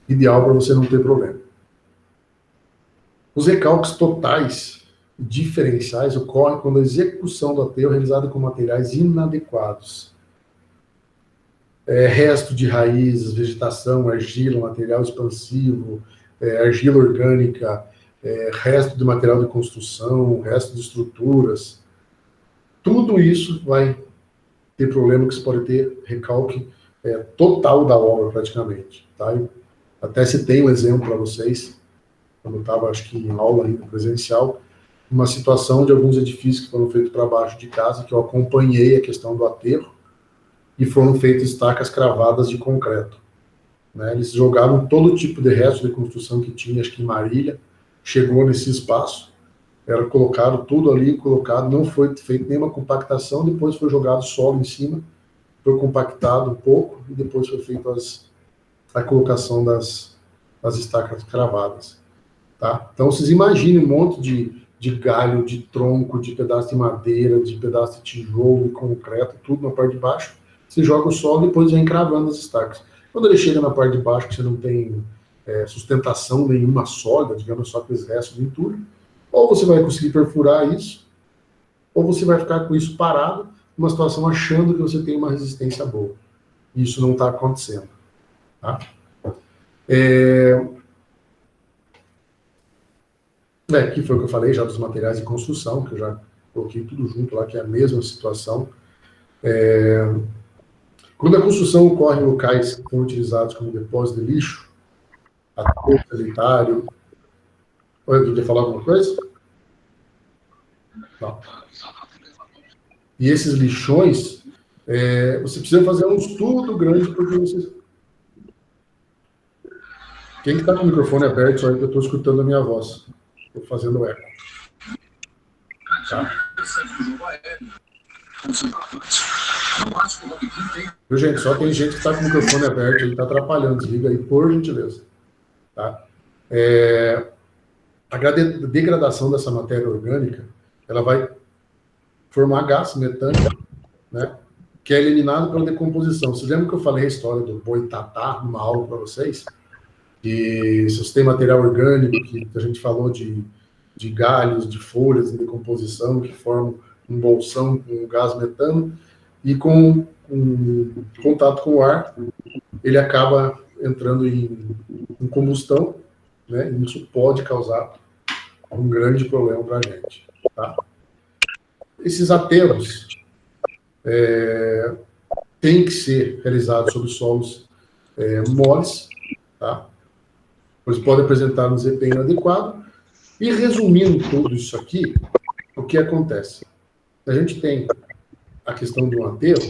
ideal para você não ter problema. Os recalques totais e diferenciais ocorrem quando a execução do aterro é realizada com materiais inadequados. Resto de raízes, vegetação, argila, material expansivo, argila orgânica, resto de material de construção, resto de estruturas. Tudo isso vai ter problema, que você pode ter recalque total da obra, praticamente. Tá? Até citei um exemplo para vocês, quando eu estava, acho que em aula ainda presencial, uma situação de alguns edifícios que foram feitos para baixo de casa, que eu acompanhei a questão do aterro, e foram feitas estacas cravadas de concreto. Né? Eles jogaram todo tipo de resto de construção que tinha, acho que em Marília, chegou nesse espaço, era colocado tudo ali, não foi feita nenhuma compactação, depois foi jogado solo em cima, foi compactado um pouco, e depois foi feita a colocação das estacas cravadas. Tá? Então, vocês imaginem um monte de galho, de tronco, de pedaço de madeira, de pedaço de tijolo, de concreto, tudo na parte de baixo. Você joga o solo e depois vem cravando as estacas. Quando ele chega na parte de baixo, que você não tem sustentação nenhuma sólida, digamos, só aqueles restos de entulho, ou você vai conseguir perfurar isso, ou você vai ficar com isso parado, numa situação achando que você tem uma resistência boa. Isso não está acontecendo. Tá? Aqui foi o que eu falei já dos materiais de construção, que eu já coloquei tudo junto lá, que é a mesma situação. Quando a construção ocorre em locais que são utilizados como depósito de lixo, aterro sanitário... Oi, quer falar alguma coisa? Não. E esses lixões, você precisa fazer um estudo grande, porque você... Quem que está com o microfone aberto, só que eu estou escutando a minha voz. Estou fazendo eco. Tá? Viu, gente? Só tem gente que está com o microfone aberto, ele está atrapalhando. Desliga aí, por gentileza. Tá? A degradação dessa matéria orgânica, ela vai formar gás metânico, né, que é eliminado pela decomposição. Vocês lembram que eu falei a história do boitatá numa aula para vocês? E se você tem material orgânico, que a gente falou de galhos, de folhas em decomposição, que formam um bolsão com gás metano, e com contato com o ar, ele acaba entrando em combustão, né, e isso pode causar um grande problema para a gente. Tá? Esses aterros têm que ser realizados sobre solos moles, tá? Pois podem apresentar um desempenho inadequado. E resumindo tudo isso aqui, o que acontece? A gente tem a questão do aterro.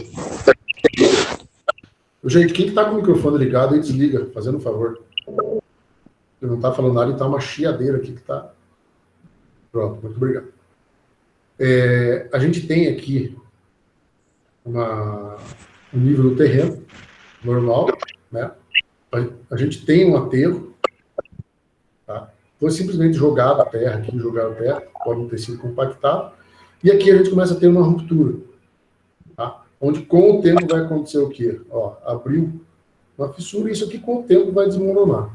Gente, quem está com o microfone ligado, aí desliga, fazendo um favor. Ele não está falando nada, e está uma chiadeira aqui que está... Pronto, muito obrigado. A gente tem aqui um nível do terreno normal, né? A gente tem um aterro, tá? Foi simplesmente jogado a terra aqui, pode ter sido compactado, e aqui a gente começa a ter uma ruptura, tá? Onde com o tempo vai acontecer o quê? Ó, abriu uma fissura, e isso aqui com o tempo vai desmoronar.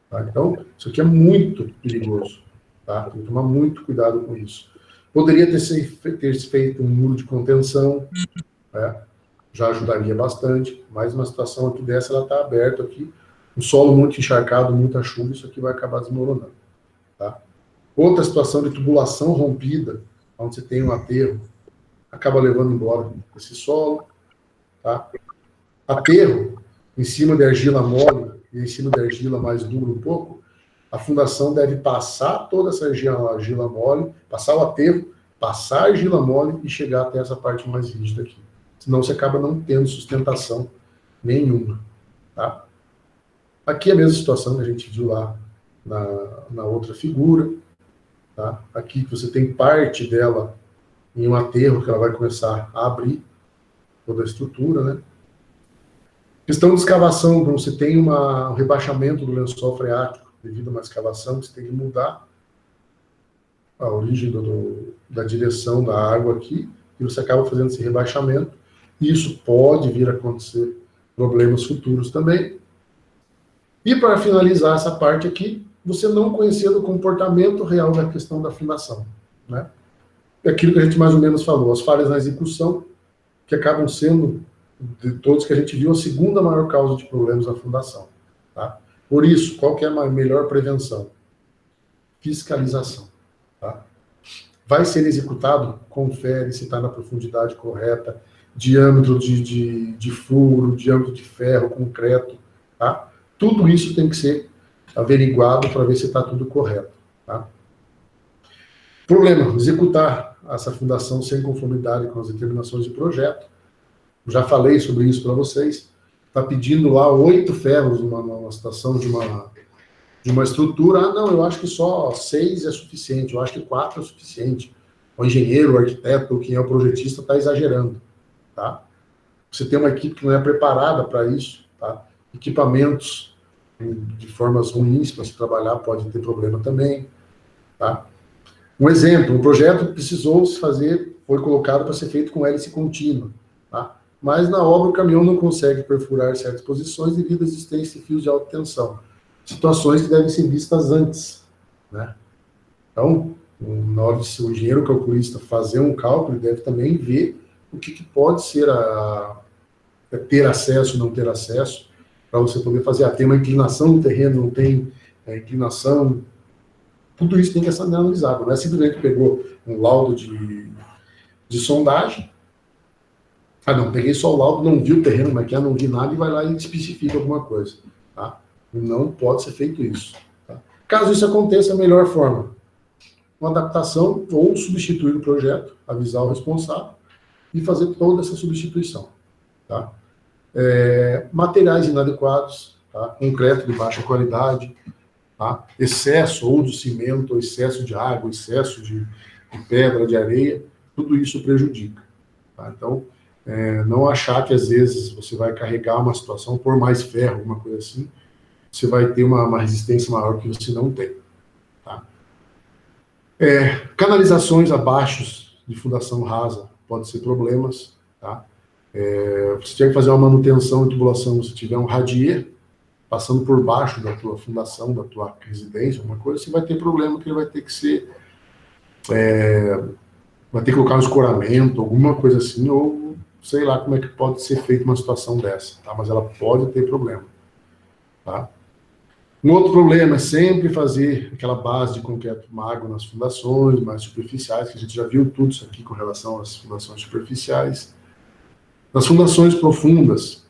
Tá? Então, isso aqui é muito perigoso. Tá? Tem que tomar muito cuidado com isso. Poderia ter se feito um muro de contenção, né? Já ajudaria bastante, mas uma situação aqui dessa, ela está aberta aqui, um solo muito encharcado, muita chuva, isso aqui vai acabar desmoronando. Tá? Outra situação de tubulação rompida, onde você tem um aterro, acaba levando embora esse solo. Tá? Aterro em cima de argila mole e em cima de argila mais dura um pouco, a fundação deve passar toda essa argila mole, passar o aterro, passar a argila mole e chegar até essa parte mais rígida aqui. Senão você acaba não tendo sustentação nenhuma. Tá? Aqui é a mesma situação que a gente viu lá na outra figura. Tá? Aqui você tem parte dela em um aterro que ela vai começar a abrir toda a estrutura, né? Questão de escavação, quando você tem um rebaixamento do lençol freático devido a uma escavação, você tem que mudar a origem da direção da água aqui, e você acaba fazendo esse rebaixamento, e isso pode vir a acontecer problemas futuros também. E para finalizar essa parte aqui, você não conhecendo o comportamento real da questão da fundação, né? É aquilo que a gente mais ou menos falou, as falhas na execução, que acabam sendo, de todos que a gente viu, a segunda maior causa de problemas na fundação, tá? Por isso, qual que é a melhor prevenção? Fiscalização, tá? Vai ser executado? Confere se está na profundidade correta, diâmetro de furo, diâmetro de ferro, concreto, tá? Tudo isso tem que ser averiguado para ver se está tudo correto, tá? Problema, executar essa fundação sem conformidade com as determinações de projeto. Já falei sobre isso para vocês. Está pedindo lá 8 ferros numa situação de uma estrutura. Ah, não, eu acho que só 6 é suficiente, eu acho que 4 é suficiente. O engenheiro, o arquiteto, ou quem é o projetista está exagerando, tá? Você tem uma equipe que não é preparada para isso, tá? Equipamentos de formas ruins para se trabalhar pode ter problema também, tá? Um exemplo, um projeto precisou se fazer, foi colocado para ser feito com hélice contínua, tá? Mas na obra o caminhão não consegue perfurar certas posições devido à existência de fios de alta tensão. Situações que devem ser vistas antes, né? Então, na hora de o engenheiro calculista fazer um cálculo, ele deve também ver o que pode ser ter acesso, não ter acesso, para você poder fazer. Tem uma inclinação no terreno, não tem inclinação. Tudo isso tem que ser analisado. Não é simplesmente pegou um laudo de sondagem. Ah, não, peguei só o laudo, não vi o terreno, como é que é, não vi nada, e vai lá e especifica alguma coisa. Tá? Não pode ser feito isso. Tá? Caso isso aconteça, a melhor forma, uma adaptação ou substituir o projeto, avisar o responsável e fazer toda essa substituição. Tá? Materiais inadequados, tá? Concreto de baixa qualidade, tá? Excesso ou de cimento, ou excesso de água, excesso de pedra, de areia, tudo isso prejudica. Tá? Então, não achar que às vezes você vai carregar uma situação, por mais ferro, alguma coisa assim, você vai ter uma resistência maior que você não tem. Tá? Canalizações abaixo de fundação rasa pode ser problemas. Tá? Você tiver que fazer uma manutenção e tubulação, se tiver um radier passando por baixo da tua fundação, da tua residência, alguma coisa, você vai ter problema que ele vai ter que ser... vai ter que colocar um escoramento, alguma coisa assim, ou sei lá como é que pode ser feita uma situação dessa, tá? Mas ela pode ter problema, tá? Um outro problema é sempre fazer aquela base de concreto magro nas fundações mais superficiais, que a gente já viu tudo isso aqui com relação às fundações superficiais. Nas fundações profundas,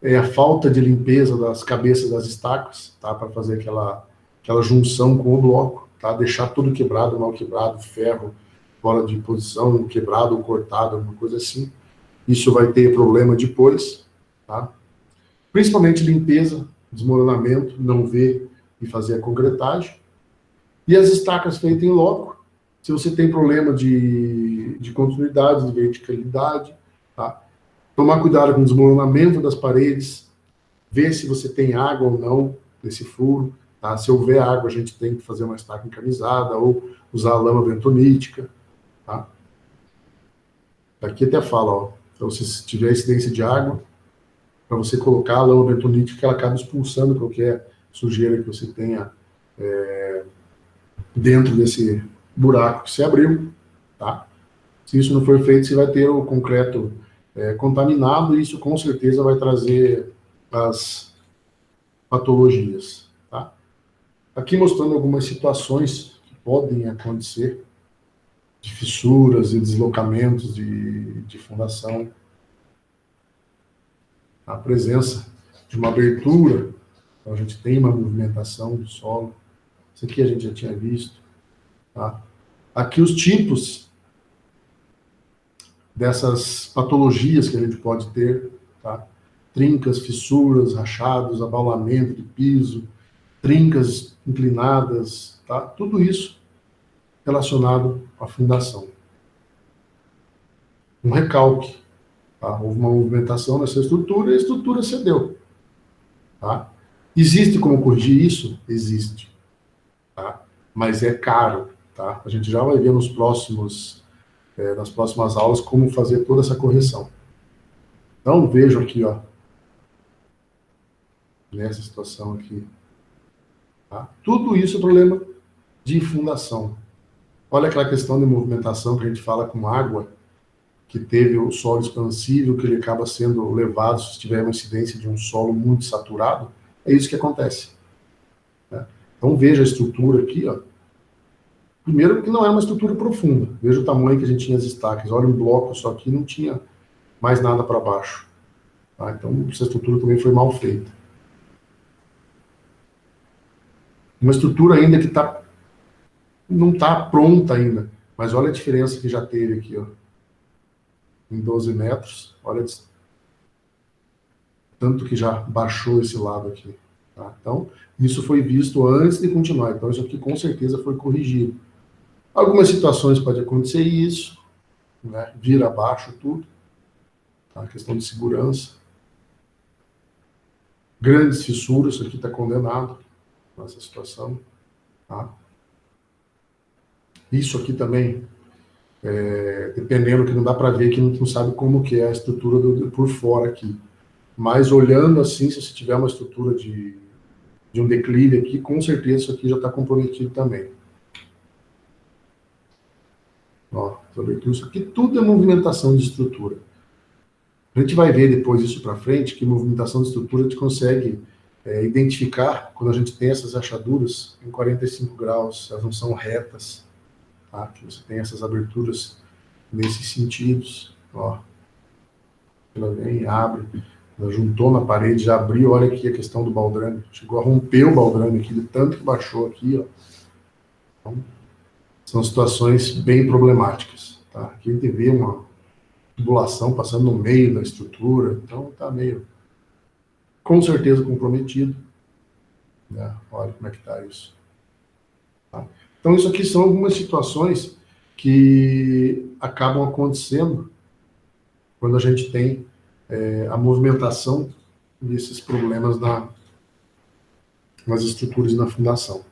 a falta de limpeza das cabeças das estacas, tá? Para fazer aquela junção com o bloco, tá? Deixar tudo quebrado, mal quebrado, ferro fora de posição, quebrado ou cortado, alguma coisa assim. Isso vai ter problema depois, tá? Principalmente limpeza, desmoronamento, não ver e fazer a concretagem. E as estacas feitas em loco, se você tem problema de continuidade, de verticalidade, tá? Tomar cuidado com o desmoronamento das paredes, ver se você tem água ou não nesse furo, tá? Se houver água, a gente tem que fazer uma estaca encanizada ou usar a lama bentonítica, tá? Aqui até fala, ó, então, se tiver incidência de água, para você colocar a lama bentonítica, que ela acaba expulsando qualquer sujeira que você tenha dentro desse buraco que se abriu, tá? Se isso não for feito, você vai ter o concreto contaminado, e isso com certeza vai trazer as patologias, tá? Aqui mostrando algumas situações que podem acontecer, de fissuras e deslocamentos de fundação. A presença de uma abertura, então a gente tem uma movimentação do solo. Isso aqui a gente já tinha visto. Tá? Aqui os tipos dessas patologias que a gente pode ter, tá? Trincas, fissuras, rachados, abaulamento de piso, trincas inclinadas, tá? Tudo isso relacionado à fundação. Um recalque, tá? Houve uma movimentação nessa estrutura e a estrutura cedeu. Tá? Existe como corrigir isso? Existe. Tá? Mas é caro. Tá? A gente já vai ver nas próximas aulas como fazer toda essa correção. Então, vejo aqui, ó, nessa situação aqui, Tá? Tudo isso é problema de fundação. Olha aquela questão de movimentação que a gente fala com água, que teve o solo expansível, que ele acaba sendo levado se tiver uma incidência de um solo muito saturado. É isso que acontece. Né? Então veja a estrutura aqui, ó. Primeiro que não é uma estrutura profunda. Veja o tamanho que a gente tinha as estacas. Olha um bloco só aqui, não tinha mais nada para baixo. Tá? Então essa estrutura também foi mal feita. Uma estrutura ainda que não está pronta ainda. Mas olha a diferença que já teve aqui, ó. Em 12 metros. Olha tanto que já baixou esse lado aqui. Tá? Então, isso foi visto antes de continuar. Então, isso aqui com certeza foi corrigido. Algumas situações pode acontecer isso, né? Vira abaixo tudo. Tá? Questão de segurança. Grandes fissuras, isso aqui está condenado nessa situação. Tá? Isso aqui também, dependendo, que não dá para ver, que não sabe como que é a estrutura por fora aqui. Mas olhando assim, se você tiver uma estrutura de um declive aqui, com certeza isso aqui já está comprometido também. Ó, isso aqui tudo é movimentação de estrutura. A gente vai ver depois isso para frente, que movimentação de estrutura a gente consegue identificar quando a gente tem essas rachaduras em 45 graus, elas não são retas, tá? Que você tem essas aberturas nesses sentidos, ó. Ela vem, abre, ela juntou na parede, já abriu, olha aqui a questão do baldrame, chegou a romper o baldrame aqui, de tanto que baixou aqui, ó. Então, são situações bem problemáticas, tá? Aqui a gente vê uma tubulação passando no meio da estrutura, então está meio, com certeza, comprometido. Né? Olha como é que está isso. Tá? Então, isso aqui são algumas situações que acabam acontecendo quando a gente tem a movimentação desses problemas nas estruturas e na fundação.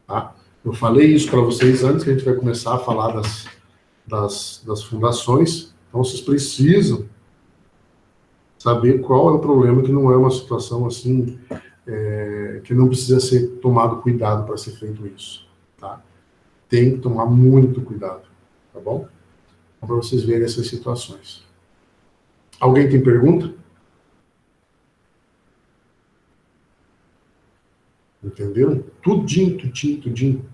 Tá? Eu falei isso para vocês antes que a gente vai começar a falar das fundações, então vocês precisam saber qual é o problema, que não é uma situação assim, que não precisa ser tomado cuidado para ser feito isso, tá? Tem que tomar muito cuidado, tá bom? Então, para vocês verem essas situações. Alguém tem pergunta? Entenderam? Tudinho, tudinho, tudinho.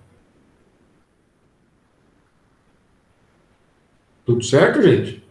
Tudo certo, gente?